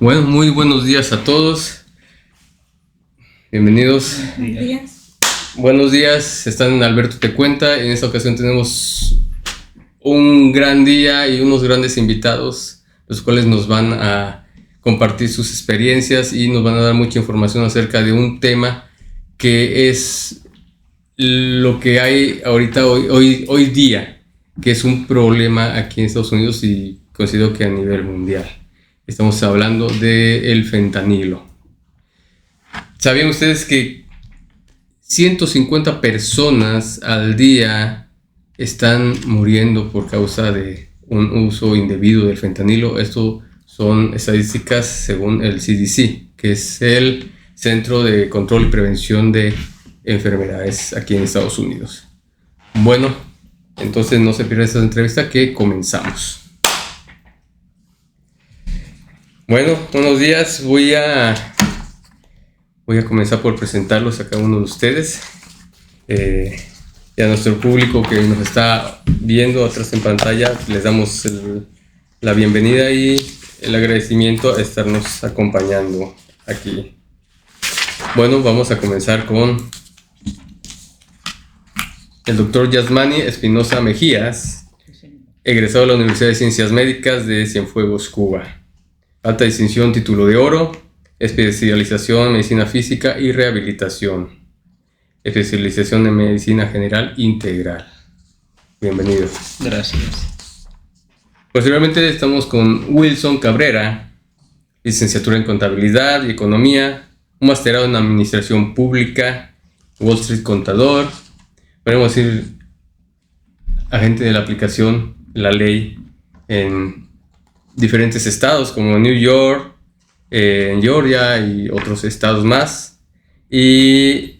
Bueno, muy buenos días a todos. Bienvenidos. Buenos días. Buenos días, están en Alberto Te Cuenta. En esta ocasión tenemos un gran día y unos grandes invitados, los cuales nos van a compartir sus experiencias y nos van a dar mucha información acerca de un tema que es lo que hay ahorita, hoy día, que es un problema aquí en Estados Unidos y considero que a nivel mundial. Estamos hablando del fentanilo. ¿Sabían ustedes que 150 personas al día están muriendo por causa de un uso indebido del fentanilo? Esto son estadísticas según el CDC, que es el Centro de Control y Prevención de Enfermedades aquí en Estados Unidos. Bueno, entonces no se pierda esta entrevista, que comenzamos. Bueno, buenos días. Voy a comenzar por presentarlos a cada uno de ustedes y a nuestro público que nos está viendo atrás en pantalla. Les damos la bienvenida y el agradecimiento a estarnos acompañando aquí. Bueno, vamos a comenzar con el doctor Yasmani Espinosa Mejías, egresado de la Universidad de Ciencias Médicas de Cienfuegos, Cuba. Alta distinción, título de oro, especialización en medicina física y rehabilitación, especialización en medicina general integral. Bienvenido. Gracias. Posteriormente estamos con Wilson Cabrera, licenciatura en contabilidad y economía, un masterado en administración pública, Wall Street contador, podemos decir agente de la aplicación, la ley en diferentes estados como New York, en Georgia y otros estados más, y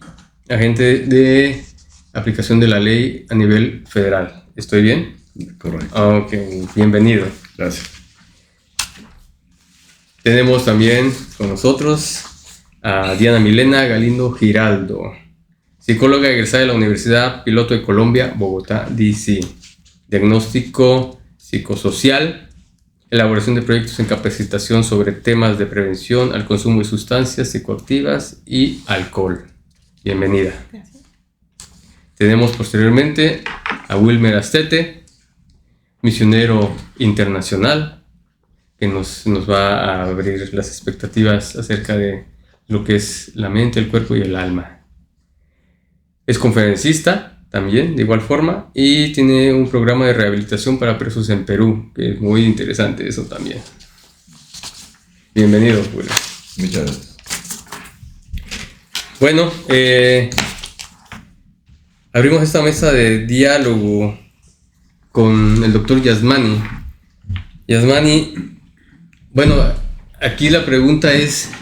agente de aplicación de la ley a nivel federal. ¿Estoy bien? Correcto. Ok, bienvenido. Gracias. Tenemos también con nosotros a Diana Milena Galindo Giraldo, psicóloga egresada de la Universidad Piloto de Colombia, Bogotá, D.C. Diagnóstico psicosocial, elaboración de proyectos en capacitación sobre temas de prevención al consumo de sustancias psicoactivas y alcohol. Bienvenida. Gracias. Tenemos posteriormente a Wilmer Astete, misionero internacional, que nos va a abrir las expectativas acerca de lo que es la mente, el cuerpo y el alma. Es conferencista también, de igual forma, y tiene un programa de rehabilitación para presos en Perú, que es muy interesante eso también. Bienvenido, Wilmer. Muchas gracias. Bueno, abrimos esta mesa de diálogo con el doctor Yasmani. Yasmani, bueno, aquí la pregunta es,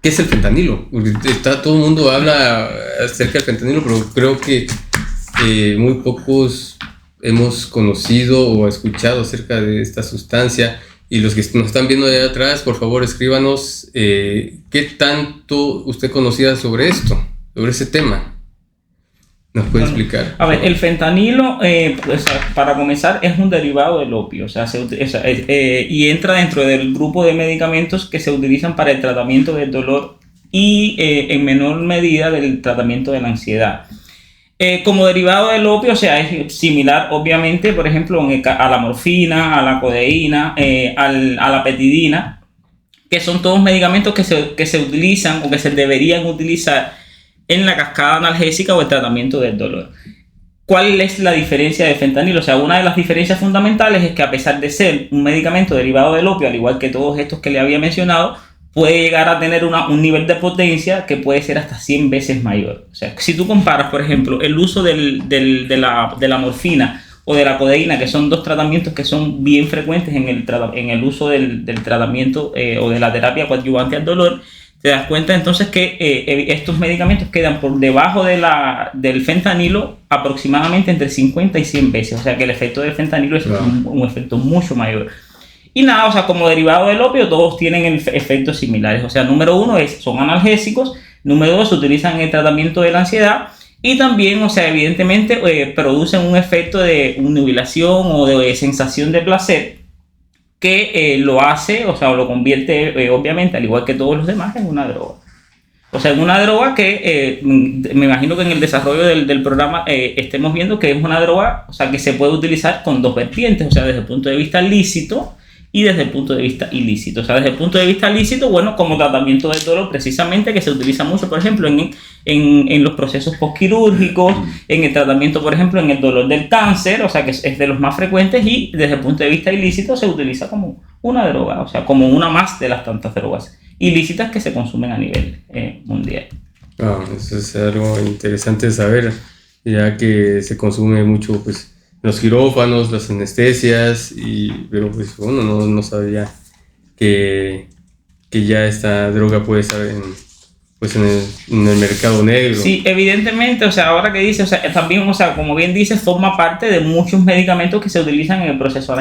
¿qué es el fentanilo? Porque todo el mundo habla acerca del fentanilo, pero creo que muy pocos hemos conocido o escuchado acerca de esta sustancia. Y los que nos están viendo allá atrás, por favor, escríbanos qué tanto usted conocía sobre esto, sobre ese tema. ¿Nos puede explicar? A ver, el fentanilo, pues, para comenzar, es un derivado del opio, o sea, y entra dentro del grupo de medicamentos que se utilizan para el tratamiento del dolor y en menor medida del tratamiento de la ansiedad. Como derivado del opio, o sea, es similar, obviamente, por ejemplo, a la morfina, a la codeína, a la petidina, que son todos medicamentos que se utilizan o que se deberían utilizar en la cascada analgésica o el tratamiento del dolor. ¿Cuál es la diferencia de fentanilo? O sea, una de las diferencias fundamentales es que, a pesar de ser un medicamento derivado del opio, al igual que todos estos que le había mencionado, puede llegar a tener un nivel de potencia que puede ser hasta 100 veces mayor. O sea, si tú comparas, por ejemplo, el uso de la morfina o de la codeína, que son dos tratamientos que son bien frecuentes en el uso del tratamiento o de la terapia coadyuvante al dolor, te das cuenta entonces que estos medicamentos quedan por debajo del fentanilo aproximadamente entre 50 y 100 veces. O sea que el efecto del fentanilo es un efecto mucho mayor. Y nada, o sea, como derivado del opio, todos tienen efectos similares. O sea, número uno son analgésicos, número dos, se utilizan en el tratamiento de la ansiedad, y también, o sea, evidentemente producen un efecto de nubilación o de sensación de placer que lo hace, o sea, lo convierte, obviamente, al igual que todos los demás, en una droga. O sea, en una droga que me imagino que en el desarrollo del programa estemos viendo que es una droga, o sea, que se puede utilizar con dos vertientes, o sea, desde el punto de vista lícito y desde el punto de vista ilícito. O sea, desde el punto de vista lícito, bueno, como tratamiento del dolor, precisamente, que se utiliza mucho, por ejemplo, en los procesos postquirúrgicos, en el tratamiento, por ejemplo, en el dolor del cáncer, o sea, que es de los más frecuentes, y desde el punto de vista ilícito se utiliza como una droga, o sea, como una más de las tantas drogas ilícitas que se consumen a nivel mundial. Eso es algo interesante de saber, ya que se consume mucho, pues, los quirófanos, las anestesias, pero pues uno no sabía que ya esta droga puede estar en el mercado negro. Sí, evidentemente, o sea, ahora que dice, o sea, también, o sea, como bien dice, forma parte de muchos medicamentos que se utilizan en el proceso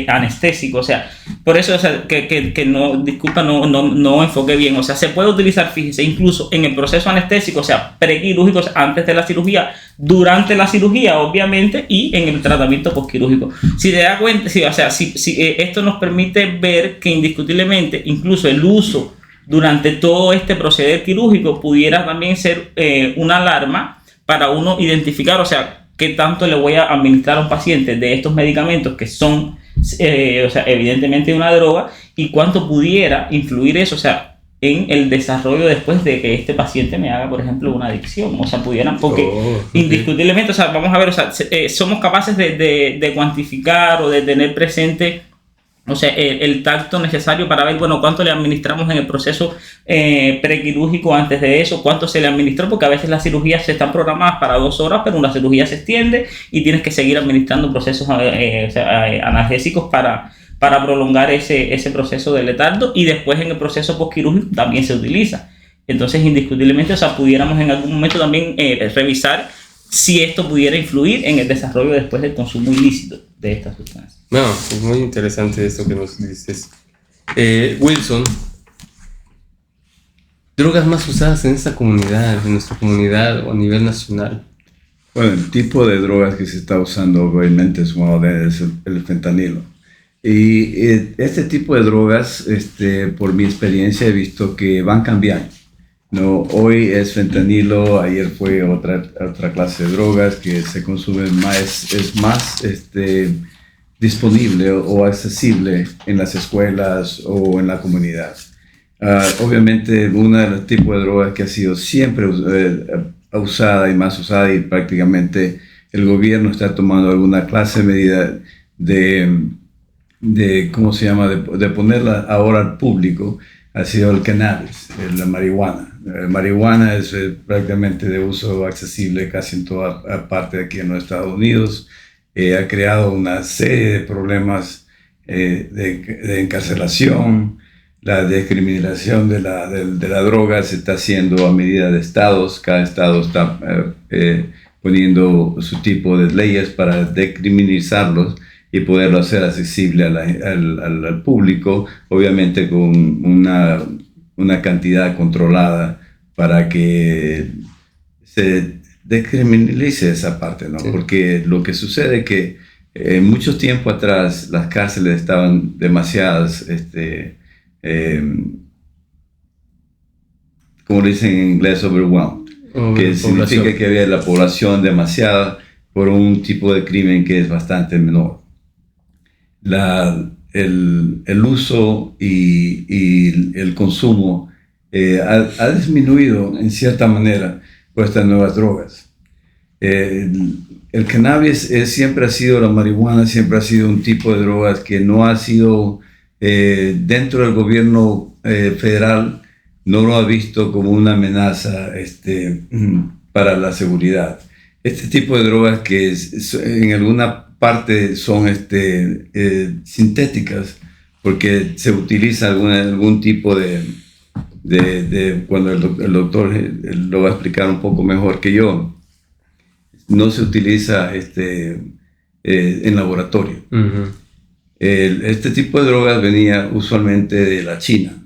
anestésico, o sea, por eso, o sea, que no, disculpa, no enfoqué bien, o sea, se puede utilizar, fíjese, incluso en el proceso anestésico, o sea, prequirúrgico, o sea, antes de la cirugía, durante la cirugía, obviamente, y en el tratamiento postquirúrgico. Si te das cuenta, sí, o sea, si esto nos permite ver que indiscutiblemente, incluso el uso durante todo este proceder quirúrgico pudiera también ser una alarma para uno identificar, o sea, qué tanto le voy a administrar a un paciente de estos medicamentos que son, o sea, evidentemente una droga, y cuánto pudiera influir eso, o sea, en el desarrollo después de que este paciente me haga, por ejemplo, una adicción. O sea, pudieran, porque indiscutiblemente, o sea, vamos a ver, o sea, somos capaces de cuantificar o de tener presente, o sea, el tacto necesario para ver, bueno, cuánto le administramos en el proceso prequirúrgico antes de eso, cuánto se le administró, porque a veces las cirugías se están programadas para 2 horas, pero una cirugía se extiende y tienes que seguir administrando procesos analgésicos para prolongar ese proceso de letargo, y después en el proceso postquirúrgico también se utiliza. Entonces, indiscutiblemente, o sea, pudiéramos en algún momento también revisar si esto pudiera influir en el desarrollo después del consumo ilícito de estas sustancias. No, es muy interesante esto que nos dices. Wilson, drogas más usadas en esta comunidad, en nuestra comunidad o a nivel nacional. Bueno, el tipo de drogas que se está usando obviamente es el fentanilo. Y este tipo de drogas, por mi experiencia, he visto que van cambiando. No, hoy es fentanilo, ayer fue otra clase de drogas que se consumen más, es más disponible o accesible en las escuelas o en la comunidad. Obviamente, uno de los tipos de drogas que ha sido siempre usada y más usada, y prácticamente el gobierno está tomando alguna clase de medida de ¿cómo se llama?, de ponerla ahora al público, ha sido el cannabis, la marihuana. La marihuana es prácticamente de uso accesible casi en toda parte de aquí en los Estados Unidos. Ha creado una serie de problemas de encarcelación. La descriminalización de la droga se está haciendo a medida de estados. Cada estado está poniendo su tipo de leyes para descriminalizarlos y poderlo hacer accesible al público, obviamente con una cantidad controlada para que se descriminalice esa parte, ¿no? Sí. Porque lo que sucede es que mucho tiempo atrás las cárceles estaban demasiadas, como dicen en inglés, overwhelmed, que significa que había la población demasiada por un tipo de crimen que es bastante menor. El uso y el consumo ha disminuido en cierta manera por estas nuevas drogas. El cannabis siempre ha sido, la marihuana siempre ha sido un tipo de drogas que no ha sido, dentro del gobierno federal, no lo ha visto como una amenaza para la seguridad. Este tipo de drogas que en alguna parte son sintéticas, porque se utiliza algún tipo de cuando el doctor lo va a explicar un poco mejor que yo, no se utiliza en laboratorio. Uh-huh. Este tipo de drogas venía usualmente de la China.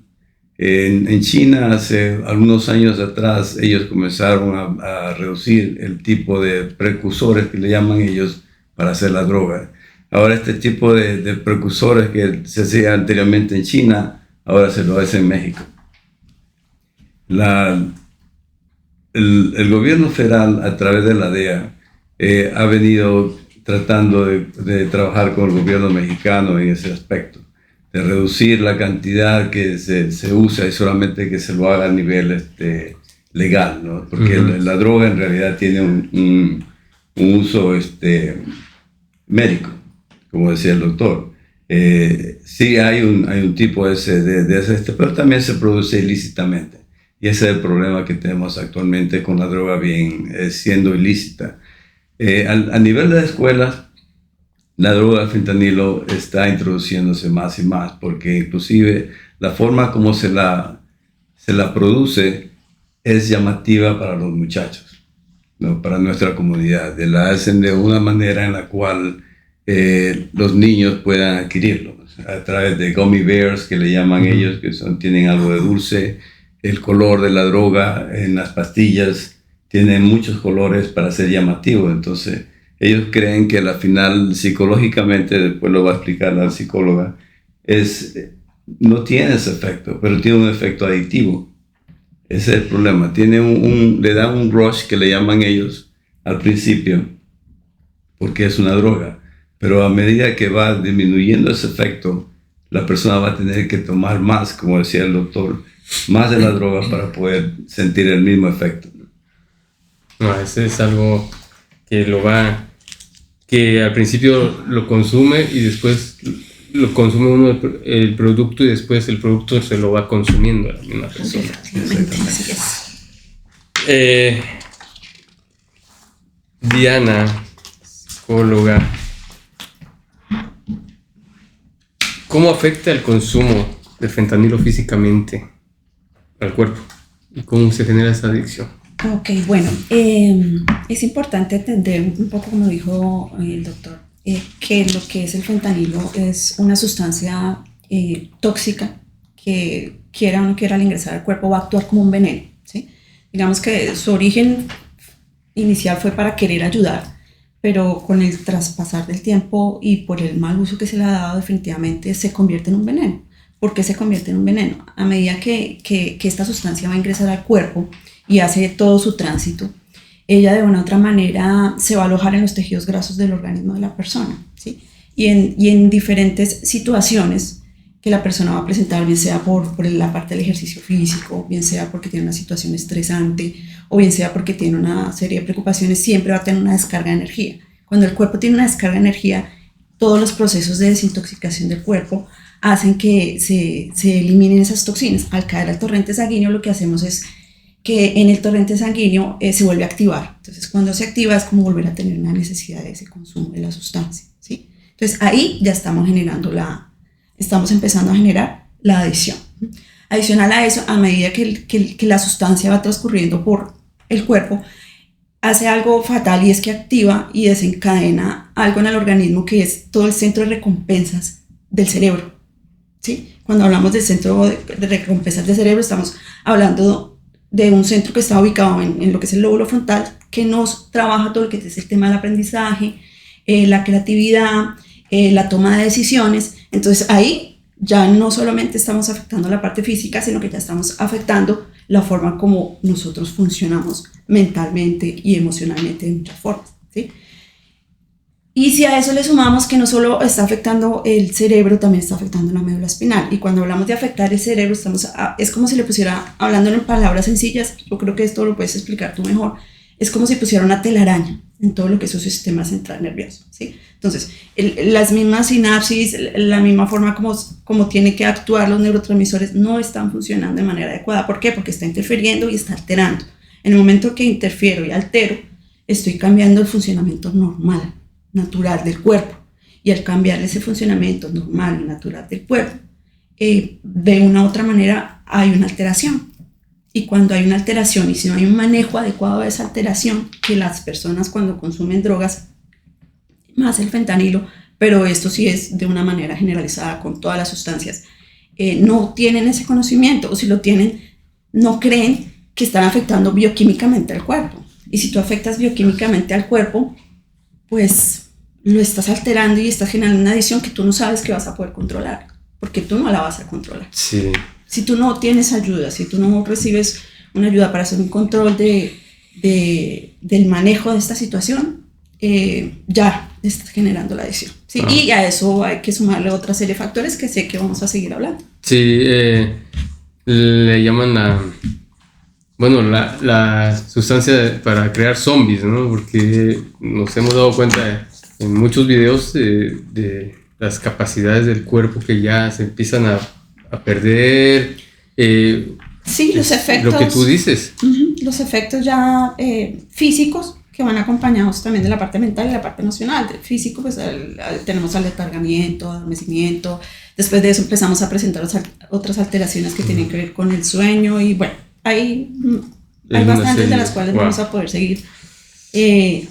En China, hace algunos años atrás, ellos comenzaron a reducir el tipo de precursores que le llaman ellos para hacer la droga. Ahora este tipo de precursores que se hacía anteriormente en China, ahora se lo hace en México. El gobierno federal, a través de la DEA, ha venido tratando de trabajar con el gobierno mexicano en ese aspecto, de reducir la cantidad que se usa y solamente que se lo haga a nivel legal, ¿no? Porque la droga en realidad tiene un uso médico, como decía el doctor. Sí hay un tipo pero también se produce ilícitamente. Y ese es el problema que tenemos actualmente con la droga siendo ilícita. A nivel de escuelas, la droga del fentanilo está introduciéndose más y más, porque inclusive la forma como se la produce es llamativa para los muchachos, ¿no? Para nuestra comunidad. La hacen de una manera en la cual los niños puedan adquirirlo, a través de gummy bears, que le llaman ellos, que tienen algo de dulce. El color de la droga en las pastillas tiene muchos colores para ser llamativo. Entonces ellos creen que al final psicológicamente, después lo va a explicar la psicóloga, no tiene ese efecto, pero tiene un efecto adictivo. Ese es el problema. Le dan un rush, que le llaman ellos al principio, porque es una droga, pero a medida que va disminuyendo ese efecto, la persona va a tener que tomar más, como decía el doctor, más de la droga para poder sentir el mismo efecto. No, ese es algo que al principio lo consume y después lo consume uno el producto, y después el producto se lo va consumiendo a la misma persona. Diana, psicóloga, ¿cómo afecta el consumo de fentanilo físicamente al cuerpo? ¿Y cómo se genera esa adicción? Ok, bueno, es importante entender un poco, como dijo el doctor, que lo que es el fentanilo es una sustancia tóxica que, quiera o no quiera, al ingresar al cuerpo va a actuar como un veneno, ¿sí? Digamos que su origen inicial fue para querer ayudar, pero con el traspasar del tiempo y por el mal uso que se le ha dado, definitivamente se convierte en un veneno. ¿Por qué se convierte en un veneno? A medida que esta sustancia va a ingresar al cuerpo y hace todo su tránsito, ella de una u otra manera se va a alojar en los tejidos grasos del organismo de la persona, ¿sí? Y en diferentes situaciones que la persona va a presentar, bien sea por la parte del ejercicio físico, bien sea porque tiene una situación estresante, o bien sea porque tiene una serie de preocupaciones, siempre va a tener una descarga de energía. Cuando el cuerpo tiene una descarga de energía, todos los procesos de desintoxicación del cuerpo hacen que se eliminen esas toxinas. Al caer al torrente sanguíneo, lo que hacemos es que en el torrente sanguíneo se vuelve a activar. Entonces, cuando se activa es como volver a tener una necesidad de ese consumo de la sustancia, ¿sí? Entonces, ahí ya estamos empezando a generar la adicción. Adicional a eso, a medida que la sustancia va transcurriendo por el cuerpo, hace algo fatal, y es que activa y desencadena algo en el organismo, que es todo el centro de recompensas del cerebro, ¿sí? Cuando hablamos del centro de recompensas del cerebro, estamos hablando de un centro que está ubicado en lo que es el lóbulo frontal, que nos trabaja todo lo que es el tema del aprendizaje, la creatividad, la toma de decisiones. Entonces ahí ya no solamente estamos afectando la parte física, sino que ya estamos afectando la forma como nosotros funcionamos mentalmente y emocionalmente, de muchas formas, ¿sí? Y si a eso le sumamos que no solo está afectando el cerebro, también está afectando la médula espinal. Y cuando hablamos de afectar el cerebro, es como si le pusiera, hablando en palabras sencillas, yo creo que esto lo puedes explicar tú mejor, es como si pusiera una telaraña en todo lo que es su sistema central nervioso, ¿sí? Entonces, las mismas sinapsis, la misma forma como tienen que actuar los neurotransmisores, no están funcionando de manera adecuada. ¿Por qué? Porque está interfiriendo y está alterando. En el momento que interfiero y altero, estoy cambiando el funcionamiento normal, natural del cuerpo, y al cambiar ese funcionamiento normal y natural del cuerpo, de una u otra manera hay una alteración. Y cuando hay una alteración, y si no hay un manejo adecuado de esa alteración, que las personas cuando consumen drogas, más el fentanilo, pero esto sí es de una manera generalizada con todas las sustancias, no tienen ese conocimiento, o si lo tienen, no creen que están afectando bioquímicamente al cuerpo. Y si tú afectas bioquímicamente al cuerpo, pues lo estás alterando y estás generando una adicción que tú no sabes que vas a poder controlar, porque tú no la vas a controlar. Sí. Si tú no tienes ayuda, si tú no recibes una ayuda para hacer un control del manejo de esta situación, ya estás generando la adicción, ¿sí? Y a eso hay que sumarle otra serie de factores que sé que vamos a seguir hablando. Sí, le llaman la sustancia para crear zombies, ¿no? Porque nos hemos dado cuenta en muchos videos de las capacidades del cuerpo que ya se empiezan a perder. Sí, los efectos. Lo que tú dices. Los efectos ya físicos que van acompañados también de la parte mental y la parte emocional. Del físico, pues tenemos aletargamiento, adormecimiento. Después de eso empezamos a presentar otras alteraciones que tienen que ver con el sueño. Y bueno, hay bastantes de las cuales vamos a poder seguir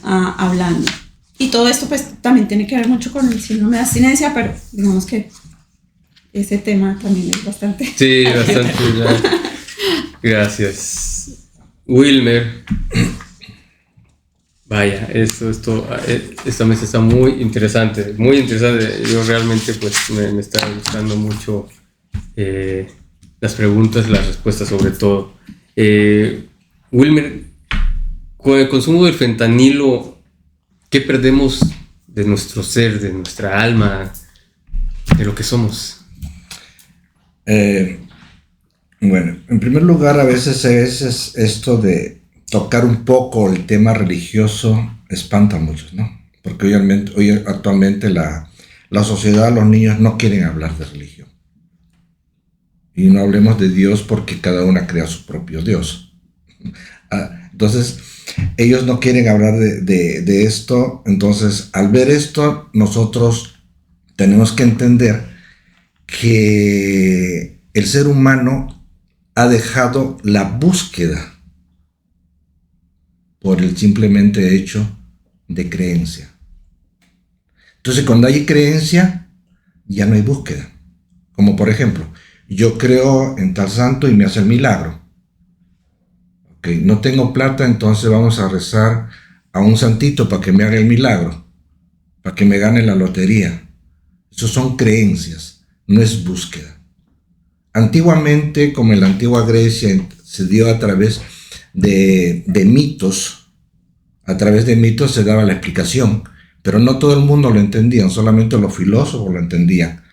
hablando. Y todo esto pues también tiene que ver mucho con el síndrome de abstinencia, pero digamos que ese tema también es bastante... Sí, bastante. Gracias. Wilmer. Vaya, esta mesa está muy interesante. Yo realmente pues me está gustando mucho las preguntas, las respuestas sobre todo. Wilmer, con el consumo del fentanilo, ¿qué perdemos de nuestro ser, de nuestra alma, de lo que somos? Bueno, en primer lugar, a veces esto de tocar un poco el tema religioso espanta a muchos, ¿no? Porque hoy actualmente la sociedad, los niños no quieren hablar de religión. Y no hablemos de Dios porque cada uno crea su propio Dios. Entonces, ellos no quieren hablar de esto. Entonces, al ver esto, nosotros tenemos que entender que el ser humano ha dejado la búsqueda por el simplemente hecho de creencia. Entonces, cuando hay creencia, ya no hay búsqueda. Como por ejemplo, yo creo en tal santo y me hace el milagro. Okay, no tengo plata, entonces vamos a rezar a un santito para que me haga el milagro, para que me gane la lotería. Eso son creencias, no es búsqueda. Antiguamente, como en la antigua Grecia, se dio a través de mitos. A través de mitos se daba la explicación, pero no todo el mundo lo entendía, solamente los filósofos lo entendían.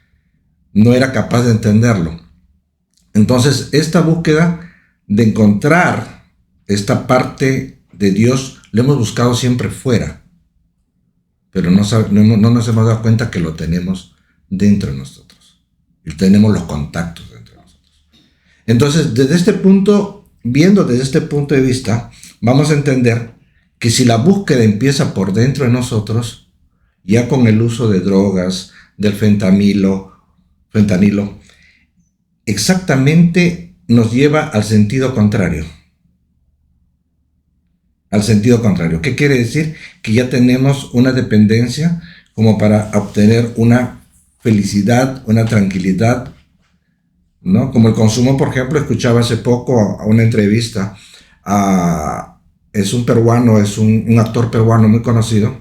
No era capaz de entenderlo. Entonces, esta búsqueda de encontrar esta parte de Dios, lo hemos buscado siempre fuera, pero no nos hemos dado cuenta que lo tenemos dentro de nosotros. Y tenemos los contactos dentro de nosotros. Entonces, viendo desde este punto de vista, vamos a entender que si la búsqueda empieza por dentro de nosotros, ya con el uso de drogas, del fentanilo, exactamente nos lleva al sentido contrario. Al sentido contrario. ¿Qué quiere decir? Que ya tenemos una dependencia como para obtener una felicidad, una tranquilidad, ¿no? Como el consumo, por ejemplo, escuchaba hace poco a una entrevista es un peruano, es un actor peruano muy conocido,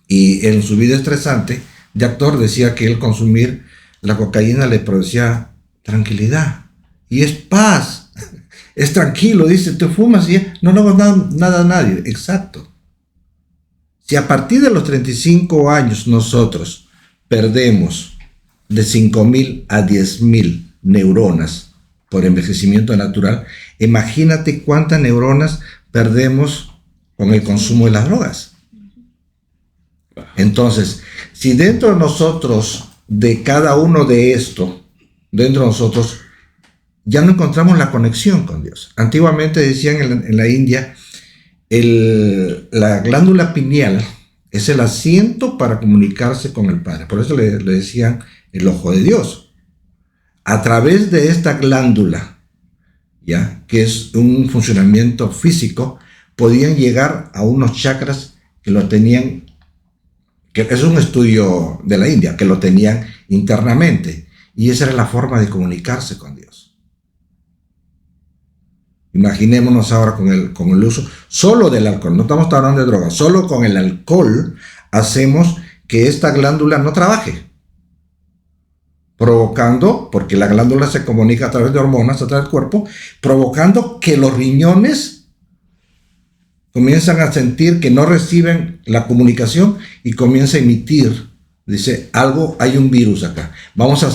y en su vida estresante de actor decía que el consumir la cocaína le producía tranquilidad y es paz, es tranquilo, dice, te fumas y no le hago nada a nadie. Exacto. Si a partir de los 35 años nosotros perdemos de 5.000 a 10.000 neuronas por envejecimiento natural, imagínate cuántas neuronas perdemos con el consumo de las drogas. Entonces, si dentro de nosotros, de cada uno de esto, dentro de nosotros, ya no encontramos la conexión con Dios. Antiguamente decían en la India, la glándula pineal es el asiento para comunicarse con el Padre. Por eso le decían el ojo de Dios. A través de esta glándula, ¿ya? Que es un funcionamiento físico, podían llegar a unos chakras que lo tenían, que es un estudio de la India, que lo tenían internamente, y esa era la forma de comunicarse con Dios. Imaginémonos ahora con el uso solo del alcohol, no estamos hablando de drogas, solo con el alcohol hacemos que esta glándula no trabaje, provocando, porque la glándula se comunica a través de hormonas, a través del cuerpo, provocando que los riñones comienzan a sentir que no reciben la comunicación y comienza a emitir, dice, hay un virus acá. Vamos a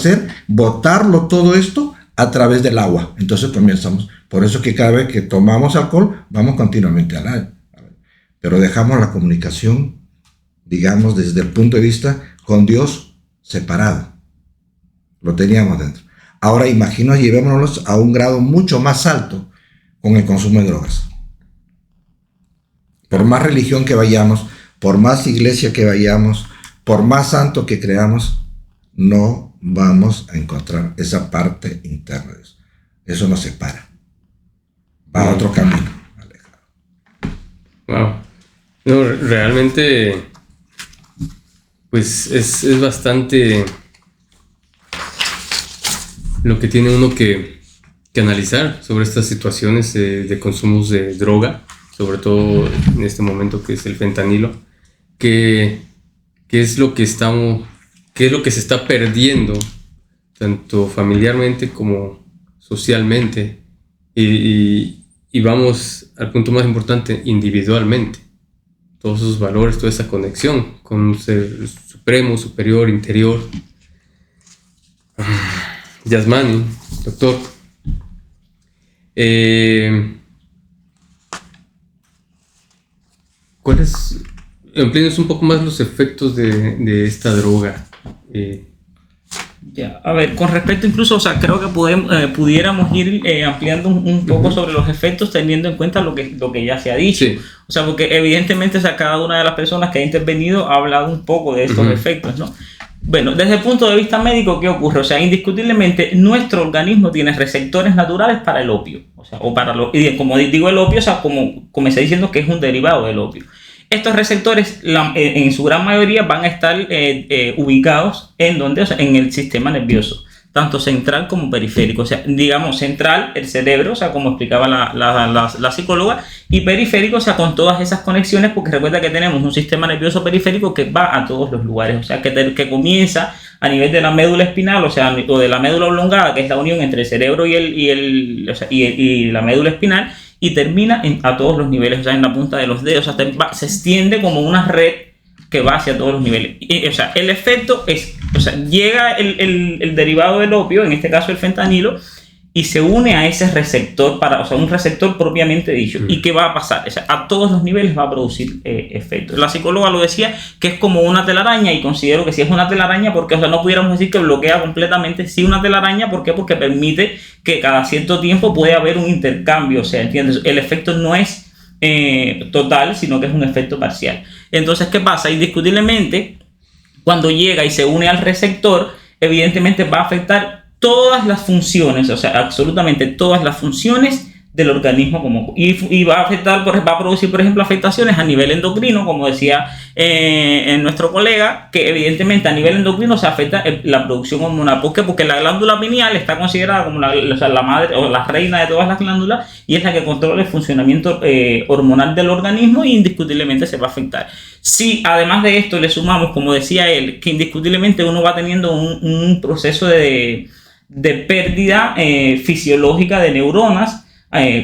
botarlo todo esto a través del agua. Entonces comenzamos, por eso que cada vez que tomamos alcohol, vamos continuamente al aire. Pero dejamos la comunicación, digamos, desde el punto de vista con Dios separado. Lo teníamos dentro. Ahora imagino, llevémonos a un grado mucho más alto con el consumo de drogas. Por más religión que vayamos, por más iglesia que vayamos, por más santo que creamos, no vamos a encontrar esa parte interna de eso. Eso nos separa. Va a otro camino. Wow. No, realmente, pues es bastante lo que tiene uno que analizar sobre estas situaciones de consumos de droga, sobre todo en este momento que es el fentanilo, qué es lo que se está perdiendo, tanto familiarmente como socialmente, y vamos al punto más importante, individualmente. Todos esos valores, toda esa conexión con un ser supremo, superior, interior. Yasmani, doctor, amplíenos un poco más los efectos de esta droga. Ya, a ver, con respecto incluso, o sea, creo que pudiéramos ir ampliando un poco sobre los efectos teniendo en cuenta lo que ya se ha dicho. Sí. O sea, porque evidentemente, o sea, cada una de las personas que ha intervenido ha hablado un poco de estos efectos, ¿no? Bueno, desde el punto de vista médico, ¿qué ocurre? O sea, indiscutiblemente nuestro organismo tiene receptores naturales para el opio. O sea, y como digo el opio, o sea, como comencé diciendo que es un derivado del opio. Estos receptores, en su gran mayoría, van a estar ubicados o sea, en el sistema nervioso, tanto central como periférico. O sea, digamos, central, el cerebro, o sea, como explicaba la psicóloga, y periférico, o sea, con todas esas conexiones, porque recuerda que tenemos un sistema nervioso periférico que va a todos los lugares, o sea, que comienza a nivel de la médula espinal, o sea, o de la médula oblongada, que es la unión entre el cerebro y la médula espinal, y termina a todos los niveles, o sea, en la punta de los dedos, o sea, se extiende como una red que va hacia todos los niveles. O sea, el efecto es, o sea, llega el derivado del opio, en este caso el fentanilo, y se une a ese receptor, o sea, un receptor propiamente dicho. ¿Y qué va a pasar? O sea, a todos los niveles va a producir efectos. La psicóloga lo decía, que es como una telaraña, y considero que sí es una telaraña, porque, o sea, no pudiéramos decir que bloquea completamente, sí una telaraña. ¿Por qué? Porque permite que cada cierto tiempo puede haber un intercambio, o sea, ¿entiendes? El efecto no es total, sino que es un efecto parcial. Entonces, ¿qué pasa? Indiscutiblemente, cuando llega y se une al receptor, evidentemente va a afectar todas las funciones, o sea, absolutamente todas las funciones del organismo y va a afectar, va a producir, por ejemplo, afectaciones a nivel endocrino, como decía nuestro colega, que evidentemente a nivel endocrino se afecta la producción hormonal. ¿Por qué? Porque la glándula pineal está considerada como la madre o la reina de todas las glándulas, y es la que controla el funcionamiento hormonal del organismo, y indiscutiblemente se va a afectar. Si además de esto le sumamos, como decía él, que indiscutiblemente uno va teniendo un proceso de pérdida fisiológica de neuronas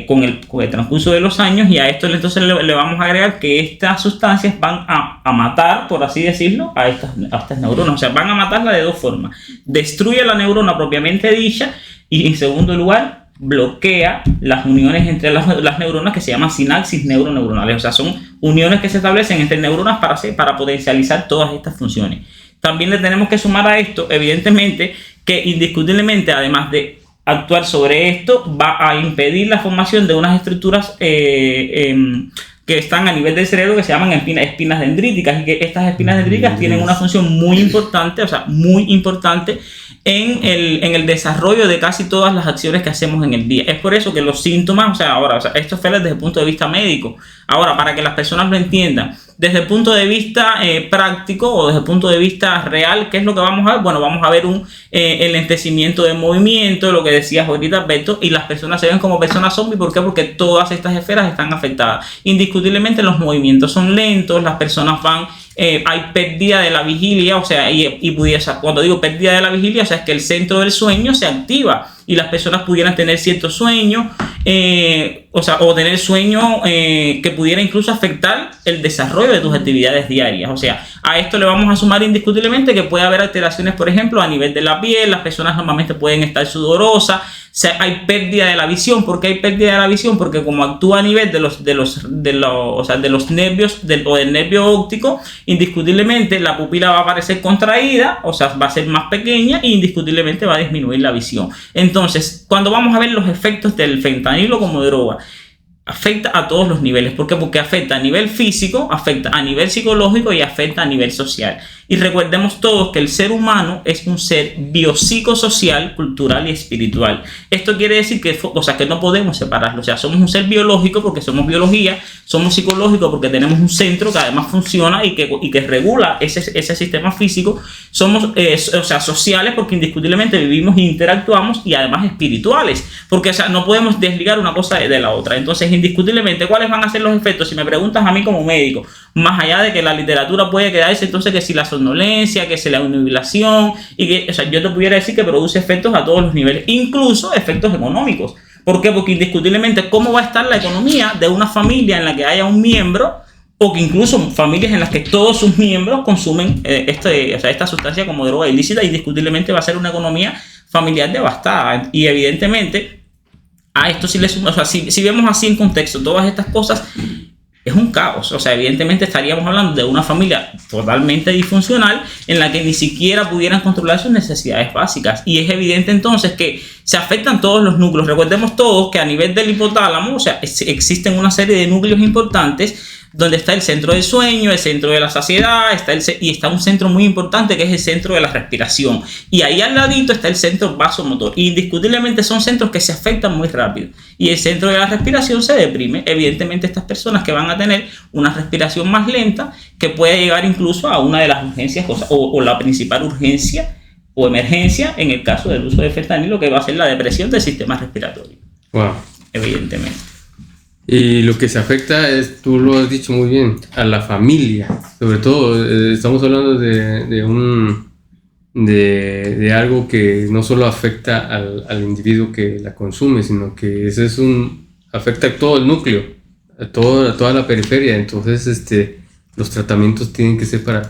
con el transcurso de los años, y a esto entonces le vamos a agregar que estas sustancias van a matar, por así decirlo, a estas neuronas. O sea, van a matarla de dos formas: destruye la neurona propiamente dicha, y en segundo lugar bloquea las uniones entre las neuronas, que se llaman sinapsis neuroneuronales. O sea, son uniones que se establecen entre neuronas para potencializar todas estas funciones. También le tenemos que sumar a esto, evidentemente, que indiscutiblemente, además de actuar sobre esto, va a impedir la formación de unas estructuras que están a nivel del cerebro, que se llaman espinas dendríticas, y que estas espinas dendríticas tienen una función muy importante, o sea, muy importante en el desarrollo de casi todas las acciones que hacemos en el día. Es por eso que los síntomas, esto fue desde el punto de vista médico. Ahora, para que las personas lo entiendan, desde el punto de vista práctico o desde el punto de vista real, ¿qué es lo que vamos a ver? Bueno, vamos a ver un enlentecimiento de movimiento, lo que decías ahorita, Alberto, y las personas se ven como personas zombies. ¿Por qué? Porque todas estas esferas están afectadas. Indiscutiblemente los movimientos son lentos, las personas van... hay pérdida de la vigilia, o sea, cuando digo pérdida de la vigilia, o sea, es que el centro del sueño se activa y las personas pudieran tener cierto sueño, o tener sueño que pudiera incluso afectar el desarrollo de tus actividades diarias. O sea, a esto le vamos a sumar indiscutiblemente que puede haber alteraciones, por ejemplo, a nivel de la piel. Las personas normalmente pueden estar sudorosas. O sea, hay pérdida de la visión. ¿Por qué hay pérdida de la visión? Porque como actúa a nivel de los nervios o del nervio óptico, indiscutiblemente la pupila va a aparecer contraída, o sea, va a ser más pequeña e indiscutiblemente va a disminuir la visión. Entonces, cuando vamos a ver los efectos del fentanilo como droga, afecta a todos los niveles. ¿Por qué? Porque afecta a nivel físico, afecta a nivel psicológico y afecta a nivel social. Y recordemos todos que el ser humano es un ser biopsicosocial, cultural y espiritual. Esto quiere decir que no podemos separarlo. O sea, somos un ser biológico porque somos biología, somos psicológicos porque tenemos un centro que además funciona y que regula ese sistema físico. Somos sociales porque indiscutiblemente vivimos e interactuamos, y además espirituales, porque no podemos desligar una cosa de la otra. Entonces, indiscutiblemente, ¿cuáles van a ser los efectos? Si me preguntas a mí como médico, más allá de que la literatura puede quedarse, entonces que si la somnolencia, que si la nubilación, y que, yo te pudiera decir que produce efectos a todos los niveles, incluso efectos económicos. ¿Por qué? Porque indiscutiblemente, ¿cómo va a estar la economía de una familia en la que haya un miembro, o que incluso familias en las que todos sus miembros consumen esta sustancia como droga ilícita? Indiscutiblemente va a ser una economía familiar devastada. Y evidentemente a esto sí le suma, si vemos así en contexto todas estas cosas, es un caos. O sea, evidentemente estaríamos hablando de una familia totalmente disfuncional en la que ni siquiera pudieran controlar sus necesidades básicas. Y es evidente entonces que se afectan todos los núcleos. Recordemos todos que a nivel del hipotálamo, o sea, existen una serie de núcleos importantes donde está el centro del sueño, el centro de la saciedad, está un centro muy importante que es el centro de la respiración. Y ahí al ladito está el centro vasomotor. Indiscutiblemente son centros que se afectan muy rápido. Y el centro de la respiración se deprime. Evidentemente, estas personas que van a tener una respiración más lenta, que puede llegar incluso a una de las urgencias o la principal urgencia o emergencia en el caso del uso de fentanilo, que va a ser la depresión del sistema respiratorio. Wow. Evidentemente. Y lo que se afecta es, tú lo has dicho muy bien, a la familia. Sobre todo, estamos hablando de algo que no solo afecta al individuo que la consume, sino que afecta a todo el núcleo, a toda la periferia. Entonces, los tratamientos tienen que ser para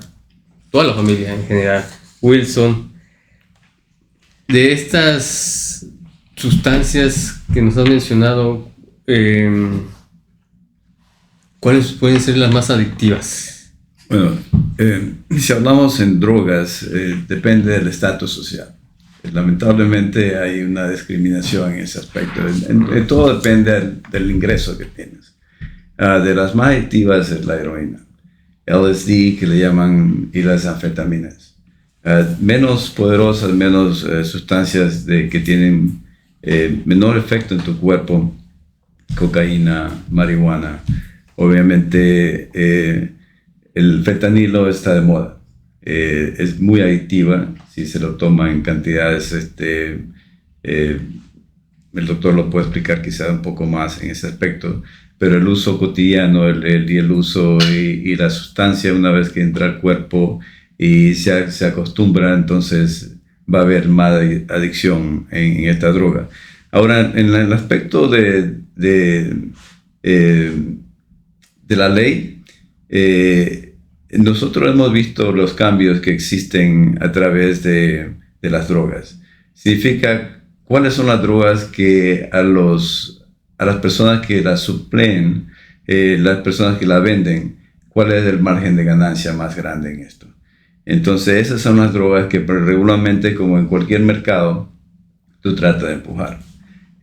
toda la familia en general. Wilson, de estas sustancias que nos has mencionado, ¿cuáles pueden ser las más adictivas? Bueno, si hablamos en drogas, depende del estatus social. Lamentablemente hay una discriminación en ese aspecto. Todo depende del ingreso que tienes. De las más adictivas es la heroína, LSD que le llaman, y las anfetaminas. Menos poderosas, menos sustancias que tienen menor efecto en tu cuerpo, cocaína, marihuana. Obviamente el fentanilo está de moda, es muy adictiva si se lo toma en cantidades, el doctor lo puede explicar quizá un poco más en ese aspecto, pero el uso cotidiano, el uso y la sustancia, una vez que entra al cuerpo y se acostumbra, entonces va a haber más adicción en esta droga. Ahora, en el aspecto de la ley, nosotros hemos visto los cambios que existen a través de las drogas. Significa cuáles son las drogas que a las personas que las suplen, las personas que la venden, cuál es el margen de ganancia más grande en esto. Entonces, esas son las drogas que regularmente, como en cualquier mercado, tú tratas de empujar.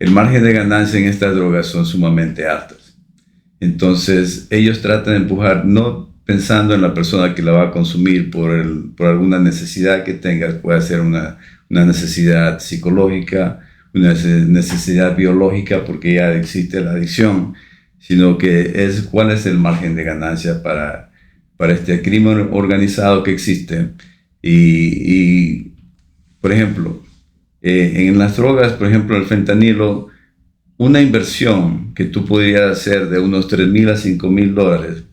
El margen de ganancia en estas drogas son sumamente altos. Entonces, ellos tratan de empujar no pensando en la persona que la va a consumir por alguna necesidad que tenga. Puede ser una necesidad psicológica, una necesidad biológica porque ya existe la adicción, sino que es cuál es el margen de ganancia para para este crimen organizado que existe. Y por ejemplo, en las drogas, por ejemplo, el fentanilo, una inversión que tú podrías hacer de unos $3,000 a $5,000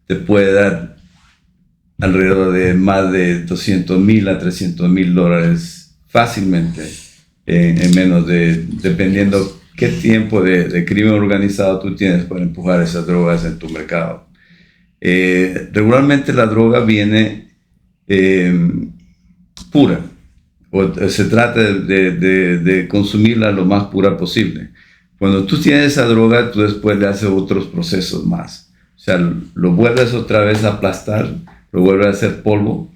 te puede dar alrededor de más de $200,000 a $300,000 fácilmente, en menos de, dependiendo qué tiempo de crimen organizado tú tienes para empujar esas drogas en tu mercado. Regularmente la droga viene pura, o se trata de consumirla lo más pura posible. Cuando tú tienes esa droga, tú después le haces otros procesos más. O sea, lo vuelves otra vez a aplastar, lo vuelves a hacer polvo,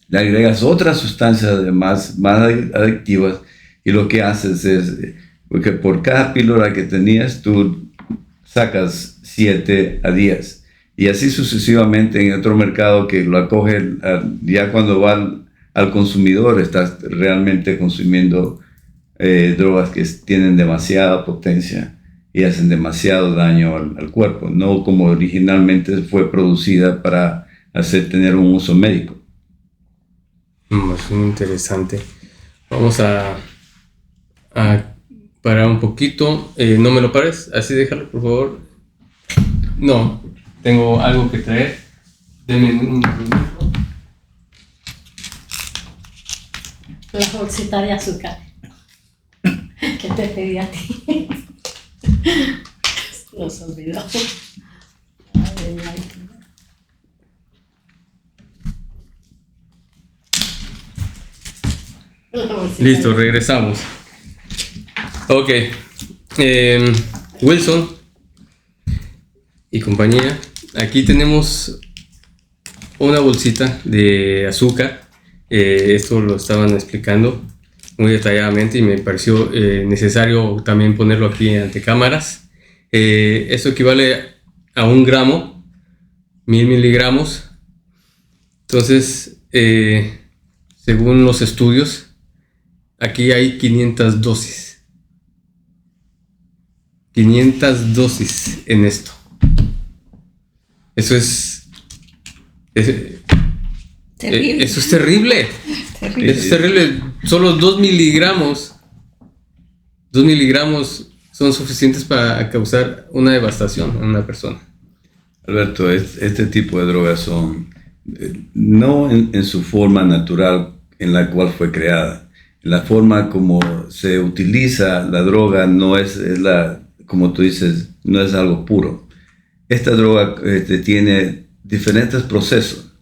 le agregas otras sustancias más adictivas, y lo que haces es, porque por cada píldora que tenías, tú sacas 7 a 10. Y así sucesivamente en otro mercado que lo acoge, ya cuando va al consumidor, estás realmente consumiendo drogas que tienen demasiada potencia y hacen demasiado daño al cuerpo, no como originalmente fue producida para tener un uso médico. Es muy interesante. Vamos a parar un poquito. No me lo pares, así déjalo, por favor. No, tengo algo que traer. Denme un minuto. La bolsita de azúcar que te pedí a ti. Nos olvidó. Listo, regresamos. Ok. Wilson y compañía. Aquí tenemos una bolsita de azúcar. Esto lo estaban explicando muy detalladamente y me pareció necesario también ponerlo aquí ante cámaras. Esto equivale a 1 gramo, 1000 miligramos. Entonces, según los estudios, aquí hay 500 dosis. 500 dosis en esto. Eso es Terrible. eso es terrible. Terrible. Eso es terrible. Solo 2 miligramos. 2 miligramos son suficientes para causar una devastación en una persona. Alberto, este tipo de drogas son no en su forma natural en la cual fue creada. La forma como se utiliza la droga no es como tú dices, no es algo puro. Esta droga tiene diferentes procesos.